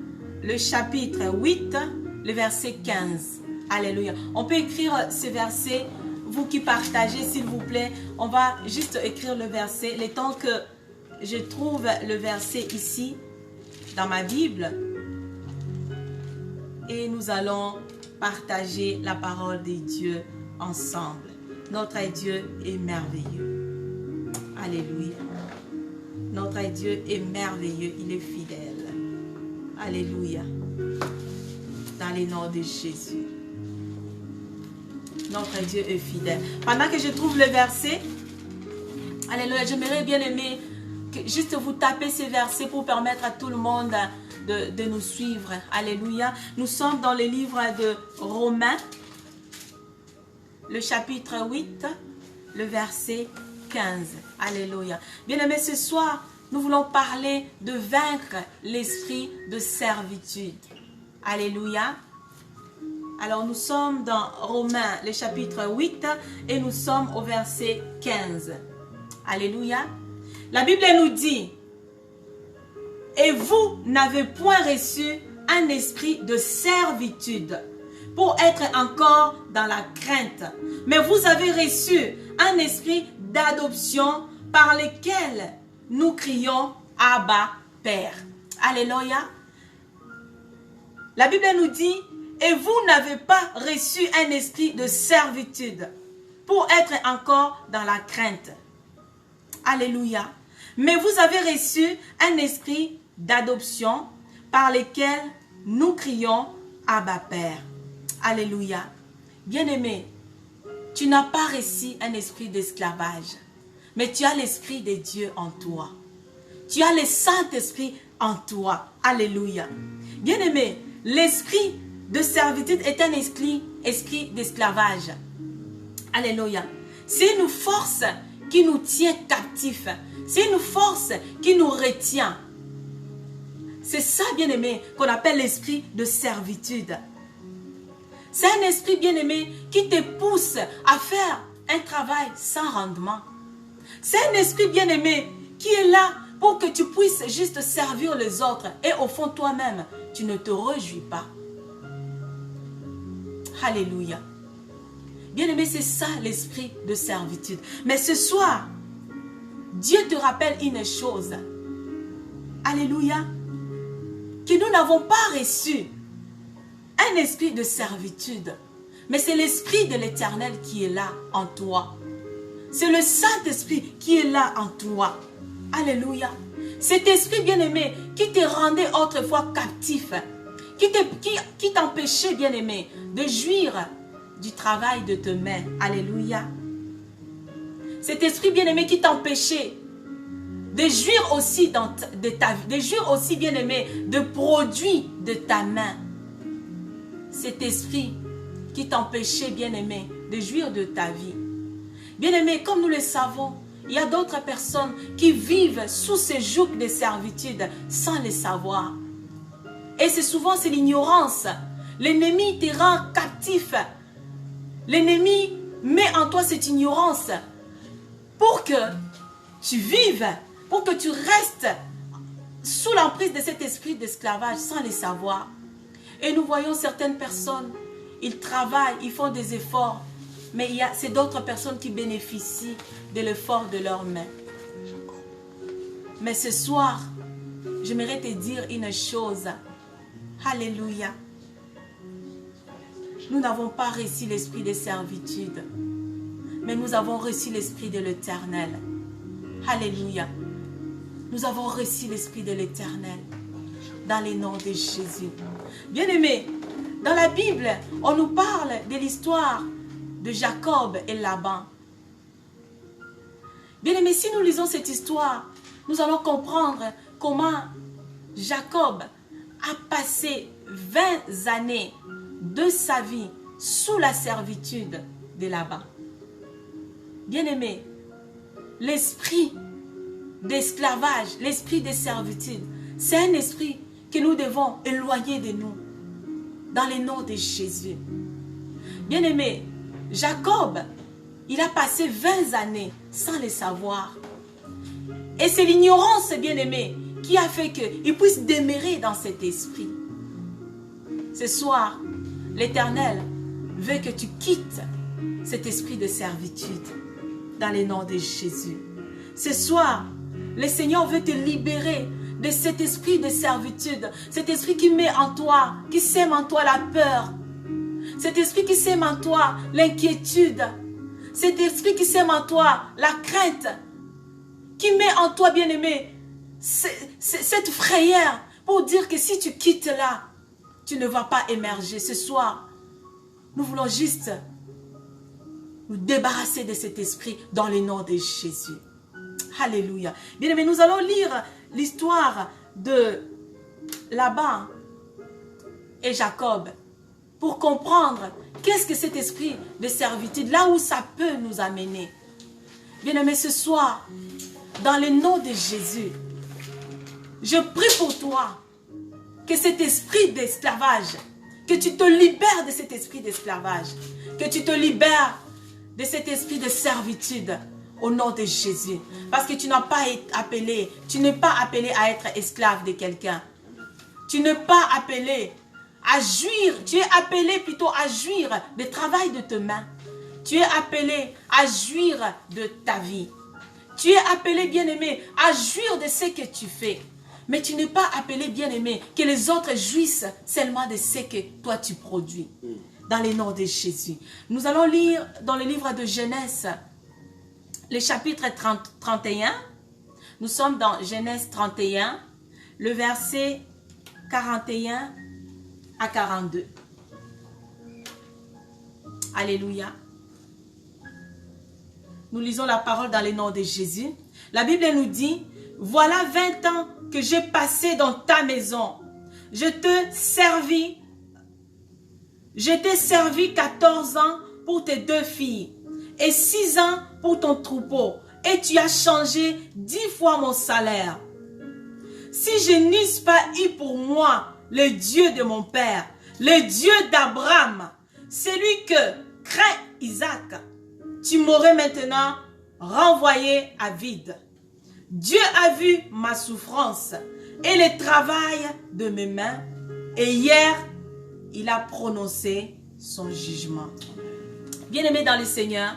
le chapitre 8, le verset 15. Alléluia. On peut écrire ce verset, vous qui partagez, s'il vous plaît. On va juste écrire le verset. Le temps que je trouve le verset ici, dans ma Bible. Et nous allons partager la parole de Dieu ensemble. Notre Dieu est merveilleux. Alléluia. Notre Dieu est merveilleux. Il est fidèle. Alléluia. Dans le nom de Jésus. Notre Dieu est fidèle. Pendant que je trouve le verset, alléluia, j'aimerais bien aimer que juste vous taper ces versets pour permettre à tout le monde de nous suivre. Alléluia. Nous sommes dans le livre de Romains, le chapitre 8, le verset 15. Alléluia. Bien-aimés, ce soir, nous voulons parler de vaincre l'esprit de servitude. Alléluia. Alors, nous sommes dans Romains, le chapitre 8, et nous sommes au verset 15. Alléluia. La Bible nous dit, « Et vous n'avez point reçu un esprit de servitude pour être encore dans la crainte, mais vous avez reçu un esprit d'adoption par lequel nous crions « Abba, Père ». Alléluia. La Bible nous dit, et vous n'avez pas reçu un esprit de servitude pour être encore dans la crainte. Alléluia. Mais vous avez reçu un esprit d'adoption par lequel nous crions Abba Père. Alléluia. Bien-aimé, tu n'as pas reçu un esprit d'esclavage, mais tu as l'esprit de Dieu en toi. Tu as le Saint-Esprit en toi. Alléluia. Bien-aimé, l'esprit de servitude est un esprit d'esclavage. Alléluia. C'est une force qui nous tient captifs. C'est une force qui nous retient. C'est ça, bien-aimé, qu'on appelle l'esprit de servitude. C'est un esprit, bien-aimé, qui te pousse à faire un travail sans rendement. C'est un esprit, bien-aimé, qui est là pour que tu puisses juste servir les autres. Et au fond, toi-même, tu ne te réjouis pas. Alléluia. Bien-aimé, c'est ça l'esprit de servitude. Mais ce soir, Dieu te rappelle une chose. Alléluia. Que nous n'avons pas reçu un esprit de servitude. Mais c'est l'esprit de l'Éternel qui est là en toi. C'est le Saint-Esprit qui est là en toi. Alléluia. Cet esprit bien-aimé qui te rendait autrefois captif. Qui t'empêchait, bien-aimé, de jouir du travail de tes mains. Alléluia. Cet esprit bien-aimé qui t'empêchait de jouir aussi de ta vie, de jouir aussi, bien-aimé, de produits de ta main. Cet esprit qui t'empêchait, bien-aimé, de jouir de ta vie. Bien-aimé, comme nous le savons, il y a d'autres personnes qui vivent sous ce joug de servitude sans le savoir. Et c'est souvent l'ignorance. L'ennemi te rend captif. L'ennemi met en toi cette ignorance pour que tu vives, pour que tu restes sous l'emprise de cet esprit d'esclavage sans le savoir. Et nous voyons certaines personnes, ils travaillent, ils font des efforts, mais c'est d'autres personnes qui bénéficient de l'effort de leurs mains. Mais ce soir, j'aimerais te dire une chose. Alléluia. Nous n'avons pas reçu l'esprit de servitude, mais nous avons reçu l'esprit de l'Éternel. Alléluia. Nous avons reçu l'esprit de l'Éternel dans le nom de Jésus. Bien-aimés, dans la Bible, on nous parle de l'histoire de Jacob et Laban. Bien-aimés, si nous lisons cette histoire, nous allons comprendre comment Jacob a passé 20 années de sa vie sous la servitude de Laban. Bien-aimé, l'esprit d'esclavage, l'esprit de servitude, c'est un esprit que nous devons éloigner de nous. Dans le nom de Jésus. Bien-aimé, Jacob, il a passé 20 années sans le savoir. Et c'est l'ignorance, bien-aimé, qui a fait qu'il puisse demeurer dans cet esprit. Ce soir, l'Éternel veut que tu quittes cet esprit de servitude dans le nom de Jésus. Ce soir, le Seigneur veut te libérer de cet esprit de servitude, cet esprit qui met en toi, qui sème en toi la peur, cet esprit qui sème en toi l'inquiétude, cet esprit qui sème en toi la crainte, qui met en toi, bien-aimé, cette frayeur pour dire que si tu quittes là, tu ne vas pas émerger. Ce soir, nous voulons juste nous débarrasser de cet esprit dans le nom de Jésus. Alléluia. Bien-aimé, nous allons lire l'histoire de Laban et Jacob pour comprendre qu'est-ce que cet esprit de servitude, là où ça peut nous amener. Bien-aimé, ce soir, dans le nom de Jésus, je prie pour toi que cet esprit d'esclavage, que tu te libères de cet esprit d'esclavage, que tu te libères de cet esprit de servitude au nom de Jésus. Parce que tu n'as pas été appelé, tu n'es pas appelé à être esclave de quelqu'un. Tu n'es pas appelé à jouir, tu es appelé plutôt à jouir du travail de tes mains. Tu es appelé à jouir de ta vie. Tu es appelé, bien-aimé, à jouir de ce que tu fais. Mais tu n'es pas appelé, bien-aimé, que les autres jouissent seulement de ce que toi tu produis. Dans le nom de Jésus. Nous allons lire dans le livre de Genèse, le chapitre 31. Nous sommes dans Genèse 31, le verset 41 à 42. Alléluia. Nous lisons la parole dans le nom de Jésus. La Bible nous dit, voilà 20 ans que j'ai passé dans ta maison. Je t'ai servi 14 ans pour tes 2 filles et 6 ans pour ton troupeau. Et tu as changé 10 fois mon salaire. Si je n'eusse pas eu pour moi le Dieu de mon père, le Dieu d'Abraham, celui que craint Isaac, tu m'aurais maintenant renvoyé à vide. Dieu a vu ma souffrance et le travail de mes mains. Et hier, il a prononcé son jugement. Bien-aimés dans le Seigneur,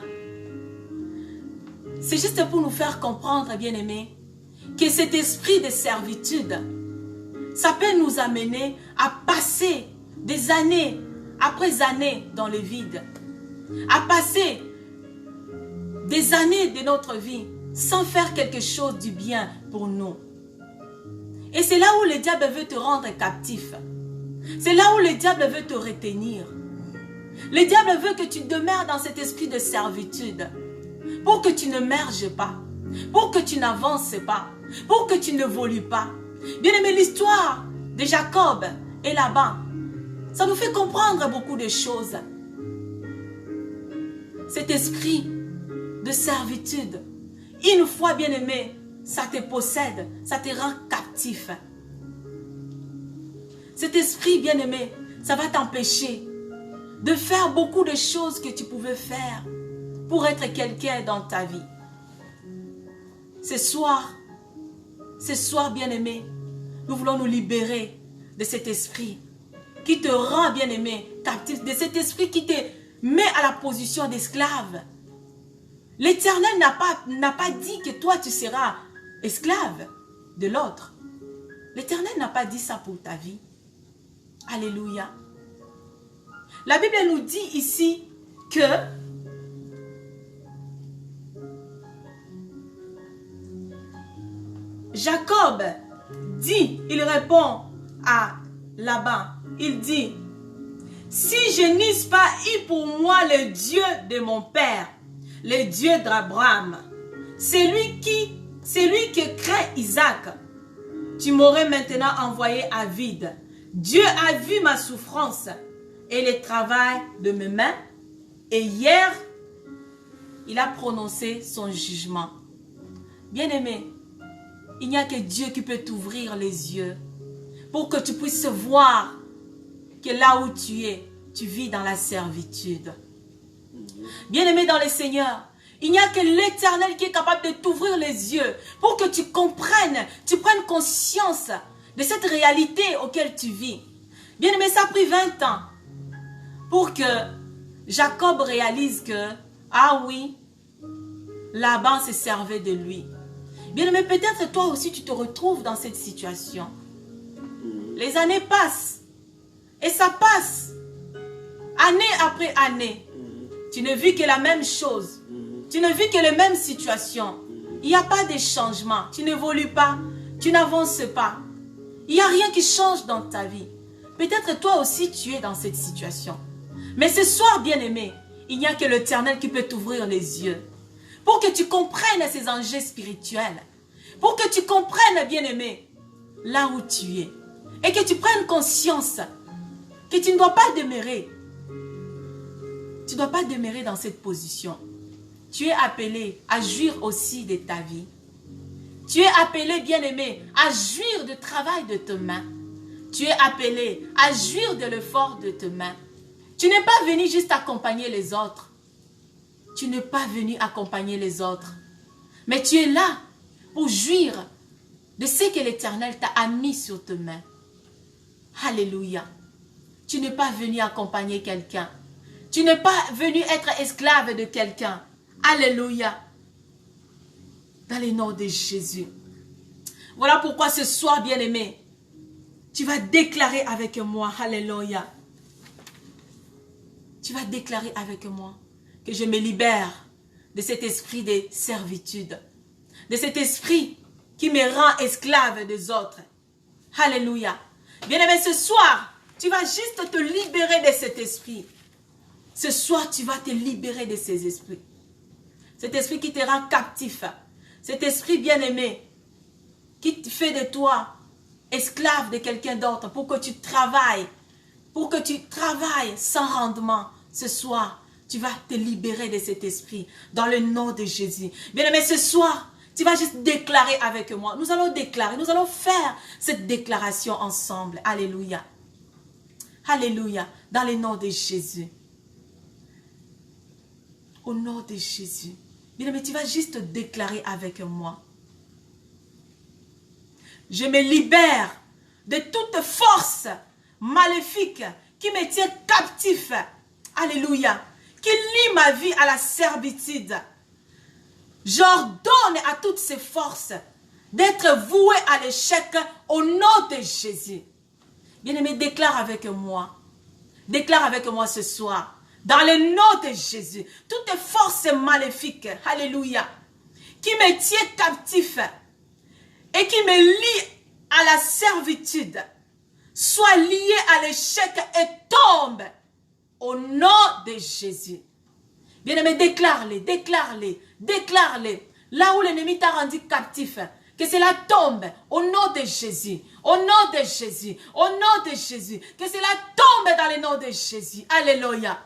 c'est juste pour nous faire comprendre, bien-aimés, que cet esprit de servitude, ça peut nous amener à passer des années après années dans le vide, à passer des années de notre vie sans faire quelque chose du bien pour nous. Et c'est là où le diable veut te rendre captif. C'est là où le diable veut te retenir. Le diable veut que tu demeures dans cet esprit de servitude pour que tu ne merges pas, pour que tu n'avances pas, pour que tu n'évolues pas. Bien-aimé, l'histoire de Jacob et Laban, ça nous fait comprendre beaucoup de choses. Cet esprit de servitude, une fois bien-aimé, ça te possède, ça te rend captif. Cet esprit bien-aimé, ça va t'empêcher de faire beaucoup de choses que tu pouvais faire pour être quelqu'un dans ta vie. Ce soir bien-aimé, nous voulons nous libérer de cet esprit qui te rend bien-aimé captif, de cet esprit qui te met à la position d'esclave. L'Éternel n'a pas dit que toi tu seras esclave de l'autre. L'Éternel n'a pas dit ça pour ta vie. Alléluia. La Bible nous dit ici que Jacob dit, il répond à Laban, il dit, si je n'eusse pas eu pour moi le Dieu de mon père, le Dieu d'Abraham, celui que craint Isaac, tu m'aurais maintenant envoyé à vide. Dieu a vu ma souffrance et le travail de mes mains, et hier, il a prononcé son jugement. Bien-aimé, il n'y a que Dieu qui peut t'ouvrir les yeux pour que tu puisses voir que là où tu es, tu vis dans la servitude. Bien-aimé dans le Seigneur, il n'y a que l'Éternel qui est capable de t'ouvrir les yeux pour que tu comprennes, tu prennes conscience de cette réalité auquel tu vis. Bien-aimé, ça a pris 20 ans pour que Jacob réalise que, ah oui, Laban se servait de lui. Bien-aimé, peut-être toi aussi tu te retrouves dans cette situation. Les années passent et ça passe. Année après année, tu ne vis que la même chose. Tu ne vis que les mêmes situations. Il n'y a pas de changement. Tu n'évolues pas. Tu n'avances pas. Il n'y a rien qui change dans ta vie. Peut-être toi aussi tu es dans cette situation. Mais ce soir, bien-aimé, il n'y a que l'Éternel qui peut t'ouvrir les yeux. Pour que tu comprennes ces enjeux spirituels. Pour que tu comprennes, bien-aimé, là où tu es. Et que tu prennes conscience que tu ne dois pas demeurer. Tu ne dois pas demeurer dans cette position. Tu es appelé à jouir aussi de ta vie. Tu es appelé, bien-aimé, à jouir du travail de tes mains. Tu es appelé à jouir de l'effort de tes mains. Tu n'es pas venu juste accompagner les autres. Tu n'es pas venu accompagner les autres. Mais tu es là pour jouir de ce que l'Éternel t'a mis sur tes mains. Alléluia. Tu n'es pas venu accompagner quelqu'un. Tu n'es pas venu être esclave de quelqu'un. Alléluia. Dans le nom de Jésus. Voilà pourquoi ce soir, bien-aimé, tu vas déclarer avec moi. Alléluia. Tu vas déclarer avec moi que je me libère de cet esprit de servitude. De cet esprit qui me rend esclave des autres. Alléluia. Bien-aimé, ce soir, tu vas juste te libérer de cet esprit. Ce soir, tu vas te libérer de ces esprits. Cet esprit qui te rend captif. Cet esprit bien-aimé qui fait de toi esclave de quelqu'un d'autre pour que tu travailles. Pour que tu travailles sans rendement. Ce soir, tu vas te libérer de cet esprit dans le nom de Jésus. Bien-aimé, ce soir, tu vas juste déclarer avec moi. Nous allons déclarer, nous allons faire cette déclaration ensemble. Alléluia. Alléluia. Dans le nom de Jésus. Au nom de Jésus. Bien-aimé, tu vas juste déclarer avec moi. Je me libère de toute force maléfique qui me tient captif. Alléluia. Qui lie ma vie à la servitude. J'ordonne à toutes ces forces d'être vouées à l'échec au nom de Jésus. Bien-aimé, déclare avec moi. Déclare avec moi ce soir. Dans le nom de Jésus, toute force maléfique, alléluia, qui me tient captif et qui me lie à la servitude, soit liée à l'échec et tombe au nom de Jésus. Bien-aimé, déclare-les, déclare-les, déclare-les. Là où l'ennemi t'a rendu captif, que cela tombe au nom de Jésus, au nom de Jésus, au nom de Jésus, que cela tombe dans le nom de Jésus. Alléluia.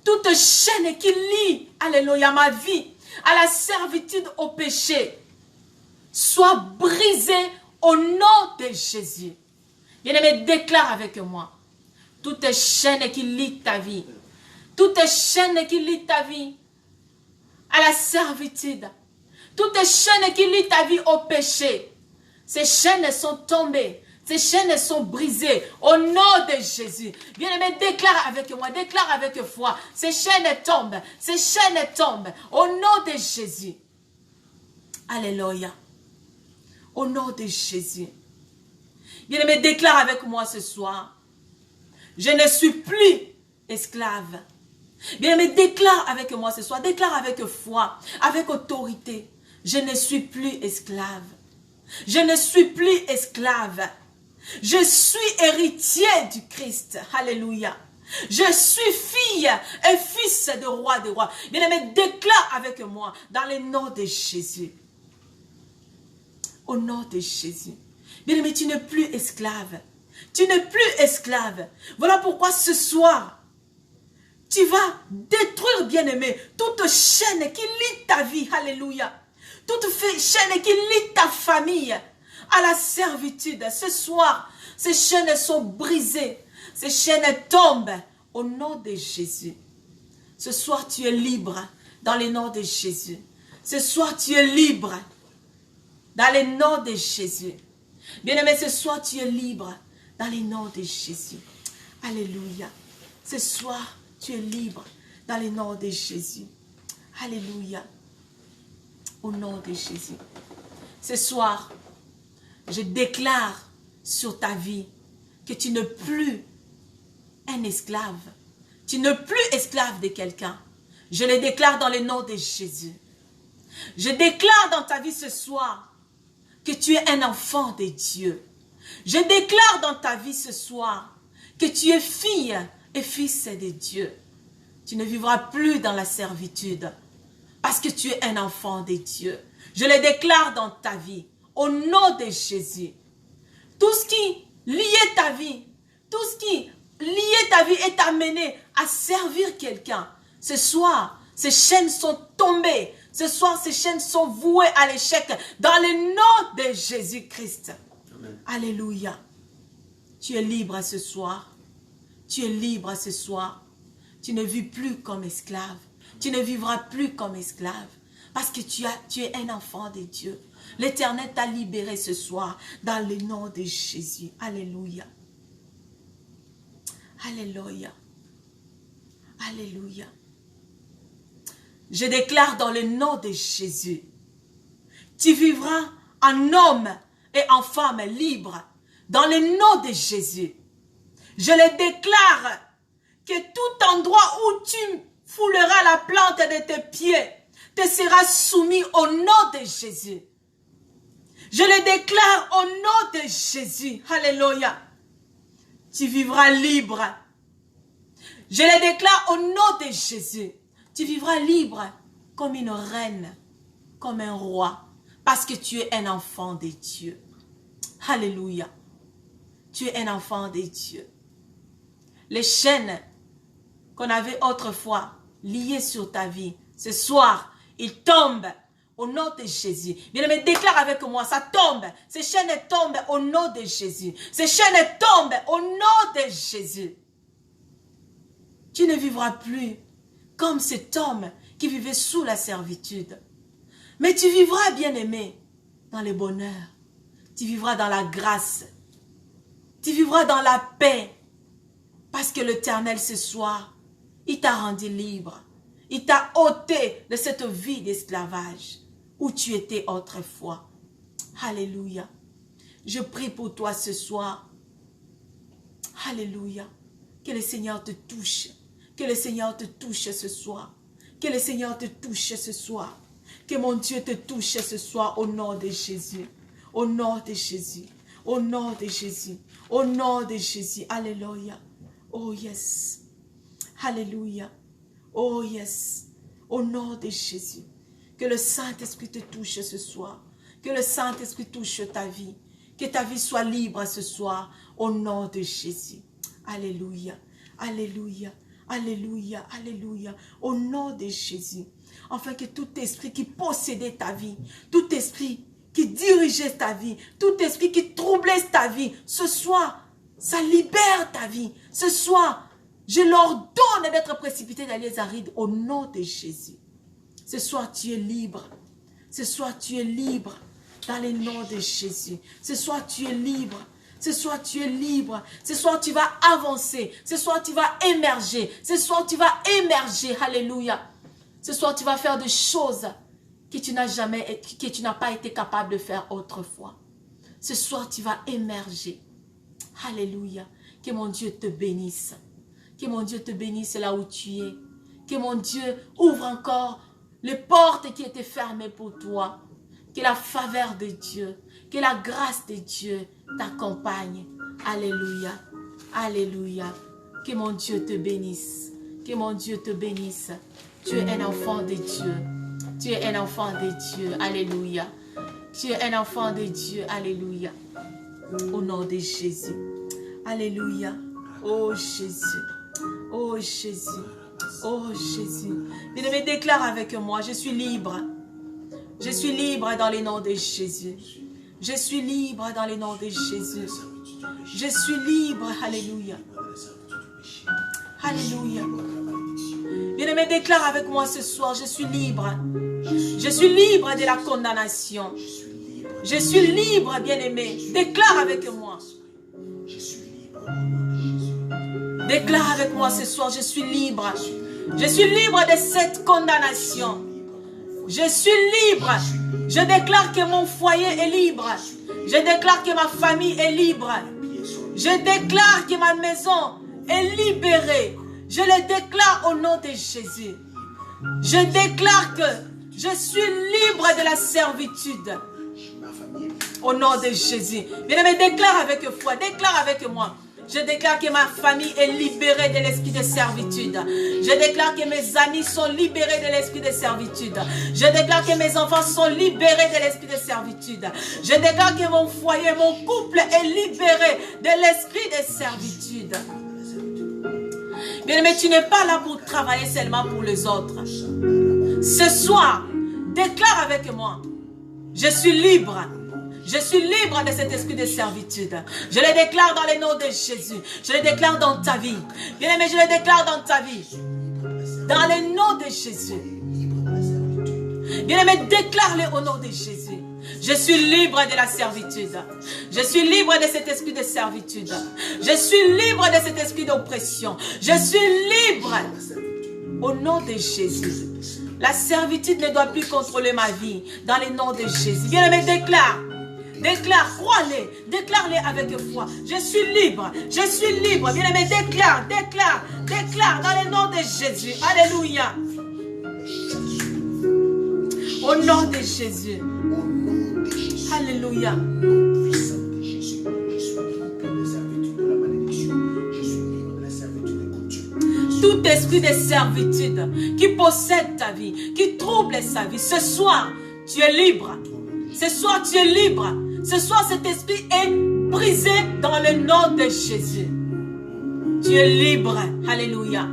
Toute chaîne qui lie, alléluia, ma vie à la servitude au péché, soit brisée au nom de Jésus. Bien-aimé, déclare avec moi. Toute chaîne qui lie ta vie, toute chaîne qui lie ta vie à la servitude, toute chaîne qui lie ta vie au péché, ces chaînes sont tombées. Ces chaînes sont brisées au nom de Jésus. Bien-aimé, déclare avec moi, déclare avec foi. Ces chaînes tombent, ces chaînes tombent au nom de Jésus. Alléluia. Au nom de Jésus. Bien-aimé, déclare avec moi ce soir. Je ne suis plus esclave. Bien-aimé, déclare avec moi ce soir. Déclare avec foi, avec autorité. Je ne suis plus esclave. Je ne suis plus esclave. Je suis héritier du Christ. Alléluia. Je suis fille et fils de roi des rois. Bien-aimé, déclare avec moi dans le nom de Jésus. Au nom de Jésus. Bien-aimé, tu n'es plus esclave. Tu n'es plus esclave. Voilà pourquoi ce soir, tu vas détruire, bien-aimé, toute chaîne qui lie ta vie. Alléluia. toute chaîne qui lie ta famille à la servitude. Ce soir, ces chaînes sont brisées. Ces chaînes tombent au nom de Jésus. Ce soir, tu es libre dans le nom de Jésus. Ce soir, tu es libre dans le nom de Jésus. Bien-aimé, ce soir, tu es libre dans le nom de Jésus. Alléluia. Ce soir, tu es libre dans le nom de Jésus. Alléluia. Au nom de Jésus. Ce soir, je déclare sur ta vie que tu n'es plus un esclave. Tu n'es plus esclave de quelqu'un. Je le déclare dans le nom de Jésus. Je déclare dans ta vie ce soir que tu es un enfant de Dieu. Je déclare dans ta vie ce soir que tu es fille et fils de Dieu. Tu ne vivras plus dans la servitude parce que tu es un enfant de Dieu. Je le déclare dans ta vie au nom de Jésus. Tout ce qui liait ta vie, tout ce qui liait ta vie et t'a amené à servir quelqu'un. Ce soir, ces chaînes sont tombées. Ce soir, ces chaînes sont vouées à l'échec dans le nom de Jésus-Christ. Alléluia. Tu es libre ce soir. Tu es libre ce soir. Tu ne vis plus comme esclave. Tu ne vivras plus comme esclave. Parce que tu es un enfant de Dieu. L'Éternel t'a libéré ce soir dans le nom de Jésus. Alléluia. Alléluia. Alléluia. Je déclare dans le nom de Jésus, tu vivras en homme et en femme libre dans le nom de Jésus. Je le déclare que tout endroit où tu fouleras la plante de tes pieds te sera soumis au nom de Jésus. Je le déclare au nom de Jésus. Alléluia. Tu vivras libre. Je le déclare au nom de Jésus. Tu vivras libre comme une reine, comme un roi, parce que tu es un enfant de Dieu. Alléluia. Tu es un enfant de Dieu. Les chaînes qu'on avait autrefois liées sur ta vie, ce soir, ils tombent au nom de Jésus. Bien-aimé, déclare avec moi, ça tombe. Ces chaînes tombent au nom de Jésus. Ces chaînes tombent au nom de Jésus. Tu ne vivras plus comme cet homme qui vivait sous la servitude. Mais tu vivras, bien-aimé, dans le bonheur. Tu vivras dans la grâce. Tu vivras dans la paix. Parce que l'Éternel, ce soir, il t'a rendu libre. Il t'a ôté de cette vie d'esclavage où tu étais autrefois. Alléluia. Je prie pour toi ce soir. Alléluia. Que le Seigneur te touche. Que le Seigneur te touche ce soir. Que le Seigneur te touche ce soir. Que mon Dieu te touche ce soir au nom de Jésus. Au nom de Jésus. Au nom de Jésus. Au nom de Jésus. Alléluia. Oh yes. Alléluia. Oh yes. Au nom de Jésus. Que le Saint-Esprit te touche ce soir. Que le Saint-Esprit touche ta vie. Que ta vie soit libre ce soir. Au nom de Jésus. Alléluia. Alléluia. Alléluia, alléluia, au nom de Jésus. Afin que tout esprit qui possédait ta vie, tout esprit qui dirigeait ta vie, tout esprit qui troublait ta vie, ce soir, ça libère ta vie. Ce soir, je leur donne d'être précipités dans les arides au nom de Jésus. Ce soir, tu es libre. Ce soir, tu es libre dans le nom de Jésus. Ce soir, tu es libre. Ce soir, tu es libre. Ce soir, tu vas avancer. Ce soir, tu vas émerger. Ce soir, tu vas émerger. Alléluia. Ce soir, tu vas faire des choses que tu n'as pas été capable de faire autrefois. Ce soir, tu vas émerger. Alléluia. Que mon Dieu te bénisse. Que mon Dieu te bénisse là où tu es. Que mon Dieu ouvre encore les portes qui étaient fermées pour toi. Que la faveur de Dieu, que la grâce de Dieu t'accompagne. Alléluia. Alléluia. Que mon Dieu te bénisse. Que mon Dieu te bénisse. Tu es un enfant de Dieu. Tu es un enfant de Dieu. Alléluia. Tu es un enfant de Dieu. Alléluia. Au nom de Jésus. Alléluia. Oh Jésus. Oh Jésus. Oh Jésus. Bien-aimé, déclare avec moi, je suis libre. Je suis libre dans le nom de Jésus. Je suis libre dans le nom de Jésus. Je suis libre. Alléluia. Alléluia. Bien-aimé, déclare avec moi ce soir, je suis libre. Je suis libre de la condamnation. Je suis libre, bien-aimé. Déclare avec moi. Déclare avec moi ce soir, je suis libre. Je suis libre de cette condamnation. Je suis libre. Je déclare que mon foyer est libre. Je déclare que ma famille est libre. Je déclare que ma maison est libérée. Je le déclare au nom de Jésus. Je déclare que je suis libre de la servitude. Au nom de Jésus. Bien-aimé, déclare avec foi. Déclare avec moi. Je déclare que ma famille est libérée de l'esprit de servitude. Je déclare que mes amis sont libérés de l'esprit de servitude. Je déclare que mes enfants sont libérés de l'esprit de servitude. Je déclare que mon foyer, mon couple est libéré de l'esprit de servitude. Bien, mais tu n'es pas là pour travailler seulement pour les autres. Ce soir, déclare avec moi. Je suis libre. Je suis libre de cet esprit de servitude. Je le déclare dans le nom de Jésus. Je le déclare dans ta vie. Bien aimé, je le déclare dans ta vie. Dans le nom de Jésus. Bien aimé, déclare-le au nom de Jésus. Je suis libre de la servitude. Je suis libre de cet esprit de servitude. Je suis libre de cet esprit d'oppression. Je suis libre au nom de Jésus. La servitude ne doit plus contrôler ma vie. Dans le nom de Jésus. Bien aimé, déclare. Déclare, crois-le, déclare-le avec foi. Je suis libre, je suis libre. Bien-aimé, déclare, déclare, déclare dans le nom de Jésus. Alléluia. Au nom de Jésus. Alléluia. Tout esprit de servitude qui possède ta vie, qui trouble sa vie, ce soir, tu es libre. Ce soir, tu es libre. Ce soir, cet esprit est brisé dans le nom de Jésus. Tu es libre. Alléluia.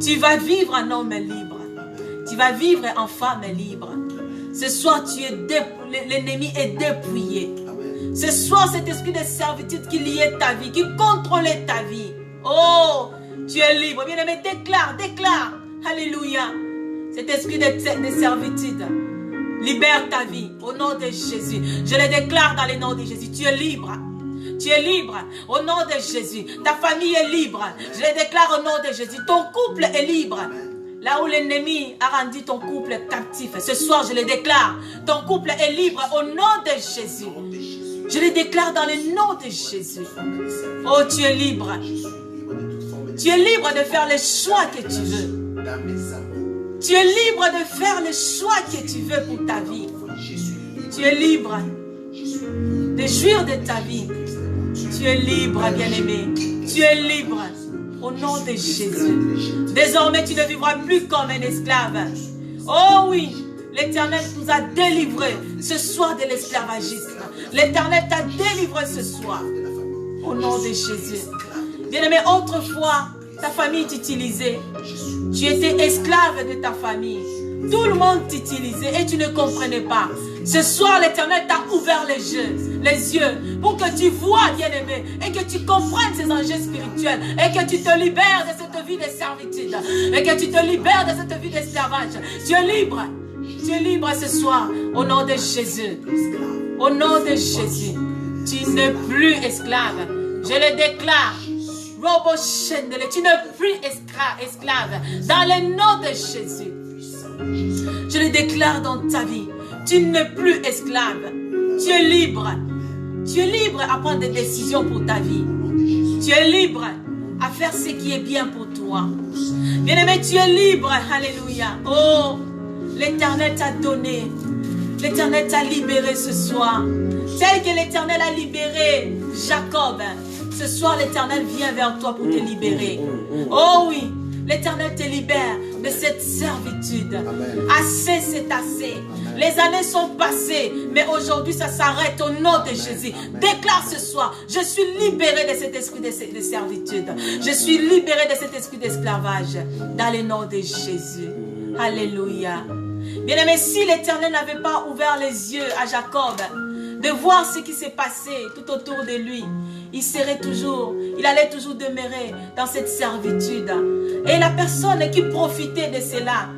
Tu vas vivre un homme libre. Tu vas vivre en femme libre. Ce soir, l'ennemi est dépouillé. Ce soir, cet esprit de servitude qui liait ta vie, qui contrôlait ta vie. Oh, tu es libre. Bien-aimé, déclare, déclare. Alléluia. Cet esprit de servitude. Libère ta vie au nom de Jésus. Je le déclare dans le nom de Jésus. Tu es libre. Tu es libre au nom de Jésus. Ta famille est libre. Je le déclare au nom de Jésus. Ton couple est libre. Là où l'ennemi a rendu ton couple captif, ce soir je le déclare. Ton couple est libre au nom de Jésus. Je le déclare dans le nom de Jésus. Oh, tu es libre. Tu es libre de faire le choix que tu veux. Tu es libre de faire le choix que tu veux pour ta vie. Tu es libre de jouir de ta vie. Tu es libre, bien-aimé. Tu es libre au nom de Jésus. Désormais, tu ne vivras plus comme un esclave. Oh oui, l'Éternel nous a délivrés ce soir de l'esclavagisme. L'Éternel t'a délivré ce soir au nom de Jésus. Bien-aimé, autrefois, ta famille t'utilisait. Tu étais esclave de ta famille. Tout le monde t'utilisait et tu ne comprenais pas. Ce soir, l'Éternel t'a ouvert les yeux pour que tu vois, bien-aimé, et que tu comprennes ces enjeux spirituels et que tu te libères de cette vie de servitude et que tu te libères de cette vie d'esclavage. Tu es libre. Tu es libre ce soir au nom de Jésus. Au nom de Jésus. Tu n'es plus esclave. Je le déclare. Tu n'es plus esclave dans le nom de Jésus. Je le déclare dans ta vie. Tu n'es plus esclave. Tu es libre. Tu es libre à prendre des décisions pour ta vie. Tu es libre à faire ce qui est bien pour toi. Bien-aimé, tu es libre. Alléluia. Oh, l'Éternel t'a donné. L'Éternel t'a libéré ce soir. Tel que l'Éternel a libéré Jacob. Ce soir, l'Éternel vient vers toi pour te libérer. Oh oui, l'Éternel te libère de cette servitude. Assez, c'est assez. Les années sont passées, mais aujourd'hui, ça s'arrête au nom de Jésus. Déclare ce soir, je suis libéré de cet esprit de servitude. Je suis libéré de cet esprit d'esclavage. Dans le nom de Jésus. Alléluia. Bien-aimé, si l'Éternel n'avait pas ouvert les yeux à Jacob, de voir ce qui s'est passé tout autour de lui, il allait toujours demeurer dans cette servitude. Et la personne qui profitait de cela,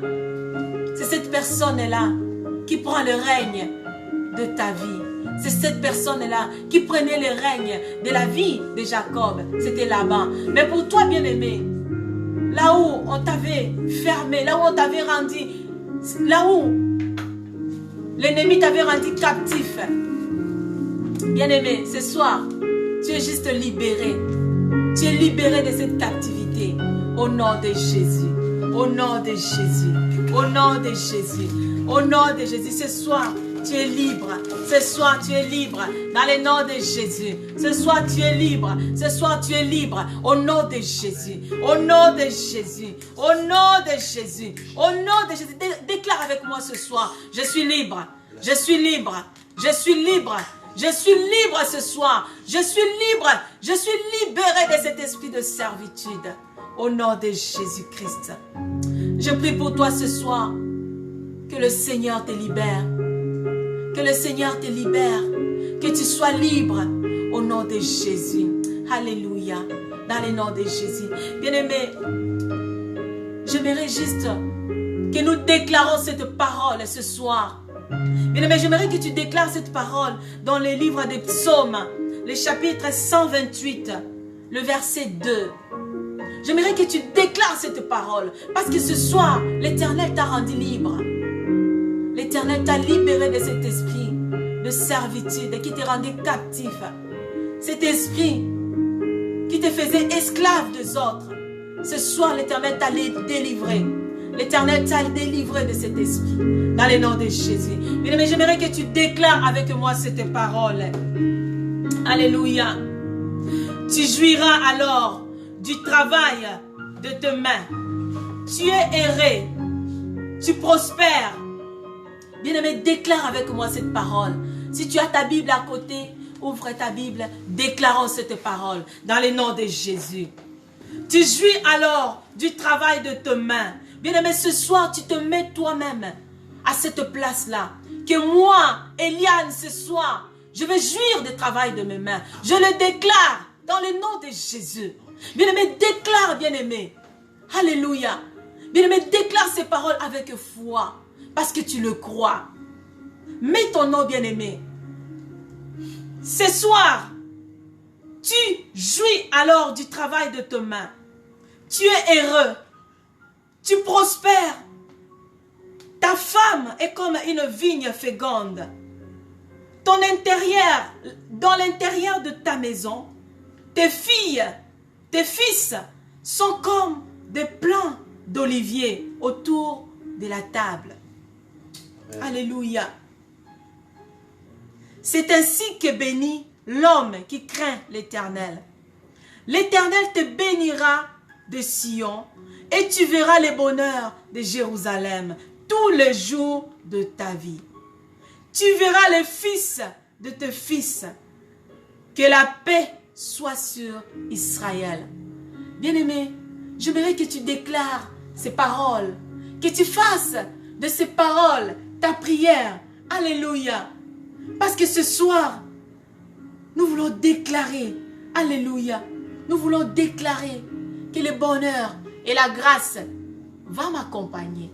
c'est cette personne-là qui prend le règne de ta vie. C'est cette personne-là qui prenait le règne de la vie de Jacob. C'était Laban. Mais pour toi, bien-aimé, là où on t'avait fermé, là où on t'avait rendu, là où l'ennemi t'avait rendu captif, bien-aimé, ce soir, tu es juste libéré. Tu es libéré de cette captivité. Au nom de Jésus. Au nom de Jésus. Au nom de Jésus. Au nom de Jésus. Ce soir, tu es libre. Ce soir, tu es libre. Dans le nom de Jésus. Ce soir, tu es libre. Ce soir, tu es libre. Au nom de Jésus. Au nom de Jésus. Au nom de Jésus. Au nom de Jésus. Déclare avec moi ce soir. Je suis libre. Je suis libre. Je suis libre. Je suis libre ce soir. Je suis libre. Je suis libéré de cet esprit de servitude. Au nom de Jésus-Christ. Je prie pour toi ce soir. Que le Seigneur te libère. Que le Seigneur te libère. Que tu sois libre. Au nom de Jésus. Alléluia. Dans le nom de Jésus. Bien-aimé, j'aimerais juste que nous déclarons cette parole ce soir. Bien-aimé, j'aimerais que tu déclares cette parole dans le livre des psaumes, le chapitre 128, le verset 2. J'aimerais que tu déclares cette parole, parce que ce soir, l'Éternel t'a rendu libre. L'Éternel t'a libéré de cet esprit de servitude qui te rendait captif. Cet esprit qui te faisait esclave des autres. Ce soir, l'Éternel t'a délivré. L'Éternel t'a délivré de cet esprit. Dans le nom de Jésus. Mais j'aimerais que tu déclares avec moi cette parole. Alléluia. Tu jouiras alors du travail de tes mains. Tu es erré. Tu prospères. Bien-aimé, déclare avec moi cette parole. Si tu as ta Bible à côté, ouvre ta Bible. Déclarons cette parole. Dans le nom de Jésus. Tu jouis alors du travail de tes mains. Bien-aimé, ce soir, tu te mets toi-même à cette place-là. Que moi, Eliane, ce soir, je vais jouir du travail de mes mains. Je le déclare dans le nom de Jésus. Bien-aimé, déclare, bien-aimé. Alléluia. Bien-aimé, déclare ces paroles avec foi. Parce que tu le crois. Mets ton nom, bien-aimé. Ce soir, tu jouis alors du travail de tes mains. Tu es heureux. Tu prospères. Ta femme est comme une vigne féconde. Ton intérieur, dans l'intérieur de ta maison, tes filles, tes fils sont comme des plants d'olivier autour de la table. Alléluia. C'est ainsi que bénit l'homme qui craint l'Éternel. L'Éternel te bénira de Sion et tu verras les bonheurs de Jérusalem tous les jours de ta vie. Tu verras les fils de tes fils. Que la paix soit sur Israël. Bien-aimé, j'aimerais que tu déclares ces paroles. Que tu fasses de ces paroles ta prière. Alléluia. Parce que ce soir, nous voulons déclarer. Alléluia. Nous voulons déclarer que le bonheur et la grâce vont m'accompagner.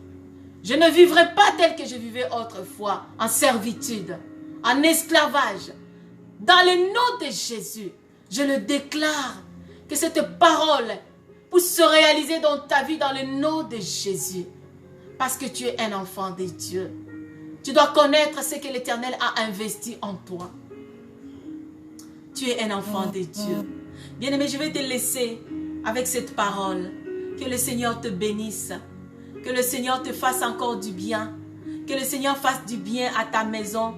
Je ne vivrai pas tel que je vivais autrefois, en servitude, en esclavage. Dans le nom de Jésus, je le déclare que cette parole puisse se réaliser dans ta vie dans le nom de Jésus. Parce que tu es un enfant de Dieu. Tu dois connaître ce que l'Éternel a investi en toi. Tu es un enfant de Dieu. Bien-aimé, je vais te laisser avec cette parole. Que le Seigneur te bénisse. Que le Seigneur te fasse encore du bien. Que le Seigneur fasse du bien à ta maison.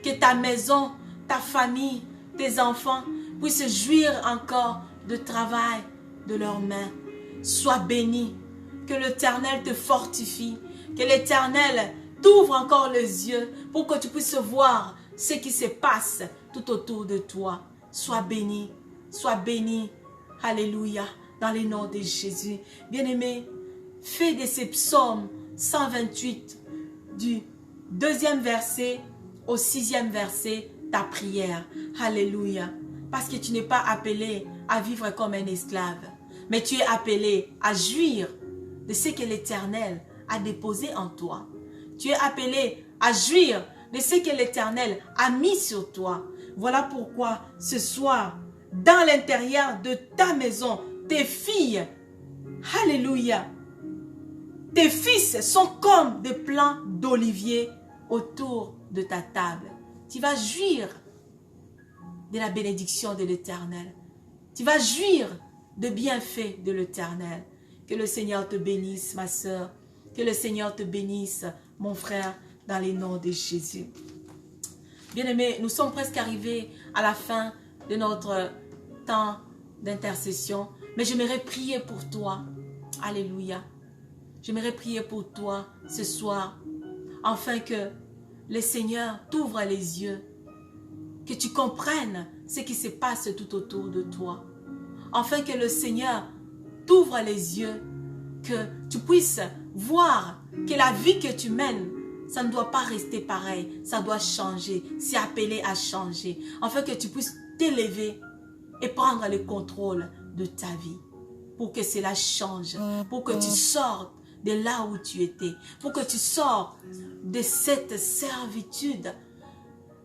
Que ta maison, ta famille, tes enfants puissent jouir encore de travail de leurs mains. Sois béni. Que l'Éternel te fortifie. Que l'Éternel t'ouvre encore les yeux pour que tu puisses voir ce qui se passe tout autour de toi. Sois béni. Sois béni. Alléluia. Dans le nom de Jésus. Bien-aimé, fais de ces psaumes 128 du 2e verset au 6e verset ta prière. Alléluia. Parce que tu n'es pas appelé à vivre comme un esclave, mais tu es appelé à jouir de ce que l'Éternel a déposé en toi. Tu es appelé à jouir de ce que l'Éternel a mis sur toi. Voilà pourquoi ce soir, dans l'intérieur de ta maison, tes filles, alléluia, tes fils sont comme des plants d'olivier autour de ta table. Tu vas jouir de la bénédiction de l'Éternel. Tu vas jouir de bienfaits de l'Éternel. Que le Seigneur te bénisse, ma soeur. Que le Seigneur te bénisse, mon frère, dans les noms de Jésus. Bien-aimés, nous sommes presque arrivés à la fin de notre temps d'intercession. Mais j'aimerais prier pour toi. Alléluia. J'aimerais prier pour toi ce soir, afin que le Seigneur t'ouvre les yeux, que tu comprennes ce qui se passe tout autour de toi, afin que le Seigneur t'ouvre les yeux, que tu puisses voir que la vie que tu mènes, ça ne doit pas rester pareil, ça doit changer, c'est appelé à changer, afin que tu puisses t'élever et prendre le contrôle de ta vie, pour que cela change, pour que tu sortes de là où tu étais, pour que tu sortes de cette servitude,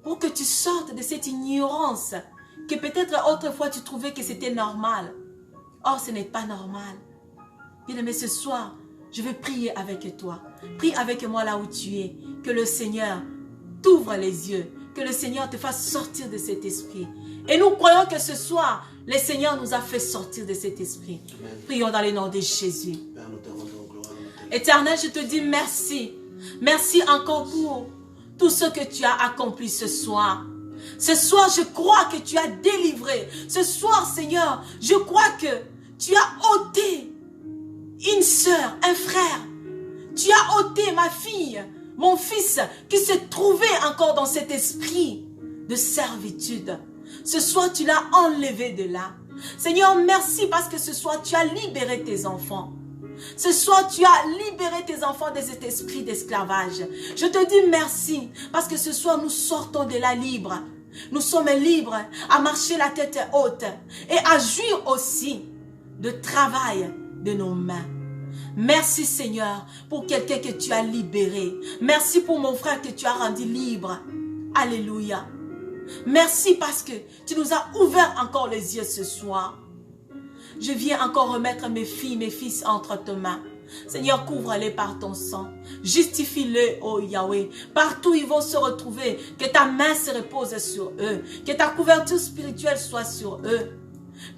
pour que tu sortes de cette ignorance que peut-être autrefois tu trouvais que c'était normal. Or, ce n'est pas normal. Bien-aimé, ce soir, je veux prier avec toi. Prie avec moi là où tu es, que le Seigneur t'ouvre les yeux, que le Seigneur te fasse sortir de cet esprit. Et nous croyons que ce soir, le Seigneur nous a fait sortir de cet esprit. Amen. Prions dans le nom de Jésus. Père, nous te rendons gloire. Éternel, je te dis merci. Merci encore pour tout ce que tu as accompli ce soir. Ce soir, je crois que tu as délivré. Ce soir, Seigneur, je crois que tu as ôté une sœur, un frère. Tu as ôté ma fille, mon fils, qui se trouvait encore dans cet esprit de servitude. Ce soir, tu l'as enlevé de là. Seigneur, merci parce que ce soir, tu as libéré tes enfants. Ce soir, tu as libéré tes enfants de cet esprit d'esclavage. Je te dis merci parce que ce soir, nous sortons de là libres. Nous sommes libres à marcher la tête haute et à jouir aussi de travail de nos mains. Merci Seigneur pour quelqu'un que tu as libéré. Merci pour mon frère que tu as rendu libre. Alléluia. Merci parce que tu nous as ouvert encore les yeux ce soir. Je viens encore remettre mes filles, mes fils entre tes mains. Seigneur, couvre-les par ton sang. Justifie-les, oh Yahweh. Partout ils vont se retrouver, que ta main se repose sur eux. Que ta couverture spirituelle soit sur eux.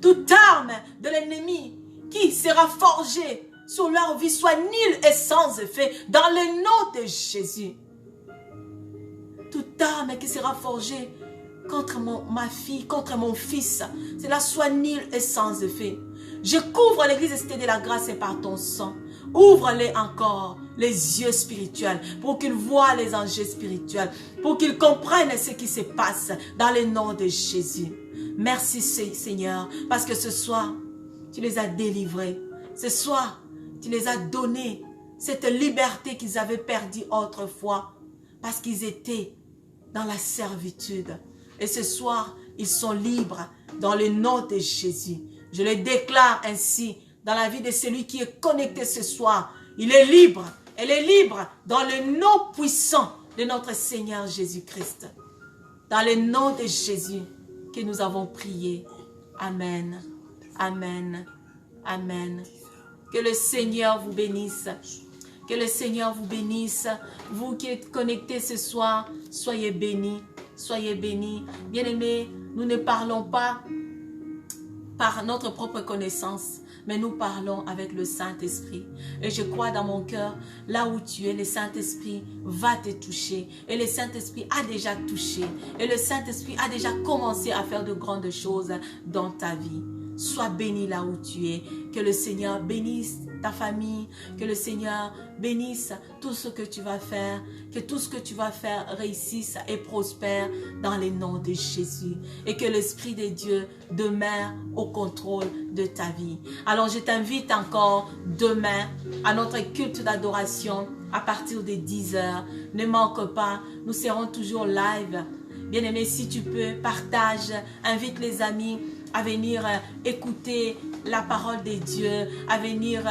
Toute arme de l'ennemi qui sera forgée sur leur vie soit nulle et sans effet dans le nom de Jésus. Toute arme qui sera forgée contre ma fille, contre mon fils, cela soit nul et sans effet. Je couvre l'église Cité de la Grâce et par ton sang. Ouvre-les encore les yeux spirituels pour qu'ils voient les enjeux spirituels, pour qu'ils comprennent ce qui se passe dans le nom de Jésus. Merci Seigneur, parce que ce soir, tu les as délivrés. Ce soir, tu les as donné cette liberté qu'ils avaient perdue autrefois, parce qu'ils étaient dans la servitude. Et ce soir, ils sont libres dans le nom de Jésus. Je le déclare ainsi dans la vie de celui qui est connecté ce soir. Il est libre. Elle est libre dans le nom puissant de notre Seigneur Jésus-Christ. Dans le nom de Jésus que nous avons prié. Amen. Amen. Amen. Que le Seigneur vous bénisse. Que le Seigneur vous bénisse. Vous qui êtes connectés ce soir, soyez bénis. Soyez bénis. Bien-aimés, nous ne parlons pas par notre propre connaissance, mais nous parlons avec le Saint-Esprit. Et je crois dans mon cœur, là où tu es, le Saint-Esprit va te toucher. Et le Saint-Esprit a déjà touché. Et le Saint-Esprit a déjà commencé à faire de grandes choses dans ta vie. Sois béni là où tu es. Que le Seigneur bénisse ta famille. Que le Seigneur bénisse tout ce que tu vas faire. Que tout ce que tu vas faire réussisse et prospère dans les noms de Jésus. Et que l'Esprit de Dieu demeure au contrôle de ta vie. Alors je t'invite encore demain à notre culte d'adoration à partir de 10h. Ne manque pas, nous serons toujours live. Bien-aimé, si tu peux, partage, invite les amis à venir écouter la parole de Dieu, à venir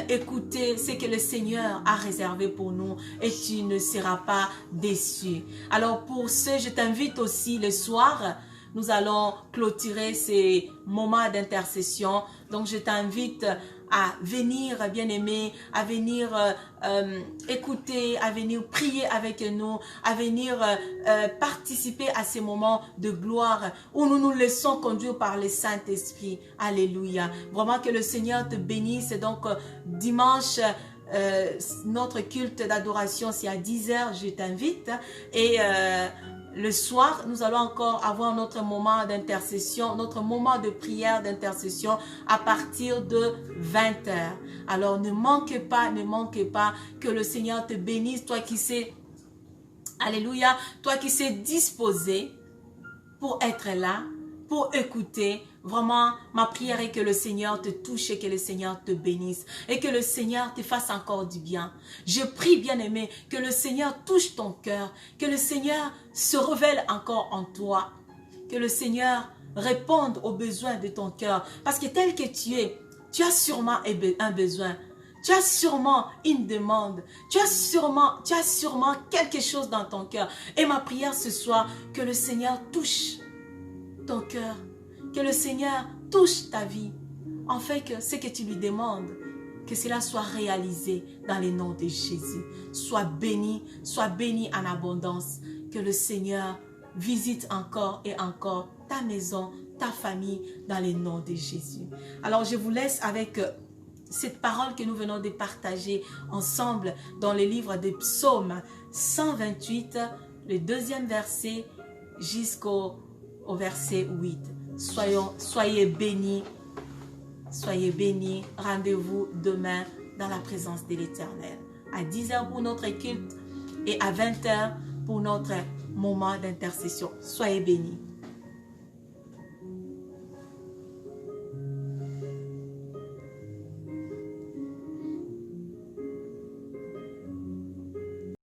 écouter ce que le Seigneur a réservé pour nous et tu ne seras pas déçu. Alors pour ce, je t'invite aussi le soir, nous allons clôturer ces moments d'intercession. Donc je t'invite à venir, bien-aimé, à venir écouter, à venir prier avec nous, à venir participer à ces moments de gloire où nous nous laissons conduire par le Saint-Esprit. Alléluia. Vraiment que le Seigneur te bénisse. Donc dimanche, notre culte d'adoration, c'est à 10h, je t'invite. Et le soir, nous allons encore avoir notre moment d'intercession, notre moment de prière d'intercession à partir de 20h. Alors ne manque pas que le Seigneur te bénisse, toi qui sais, alléluia, toi qui sais disposer pour être là, pour écouter. Vraiment, ma prière est que le Seigneur te touche et que le Seigneur te bénisse et que le Seigneur te fasse encore du bien. Je prie, bien-aimé, que le Seigneur touche ton cœur, que le Seigneur se révèle encore en toi, que le Seigneur réponde aux besoins de ton cœur. Parce que tel que tu es, tu as sûrement un besoin. Tu as sûrement une demande. Tu as sûrement quelque chose dans ton cœur. Et ma prière ce soir, que le Seigneur touche ton cœur. Que le Seigneur touche ta vie, en fait que ce que tu lui demandes, que cela soit réalisé dans les noms de Jésus. Sois béni en abondance. Que le Seigneur visite encore et encore ta maison, ta famille, dans les noms de Jésus. Alors je vous laisse avec cette parole que nous venons de partager ensemble dans le livre des Psaumes 128, le 2e verset jusqu'au verset 8. Soyez bénis, rendez-vous demain dans la présence de l'Éternel. À 10h pour notre culte et à 20h pour notre moment d'intercession. Soyez bénis.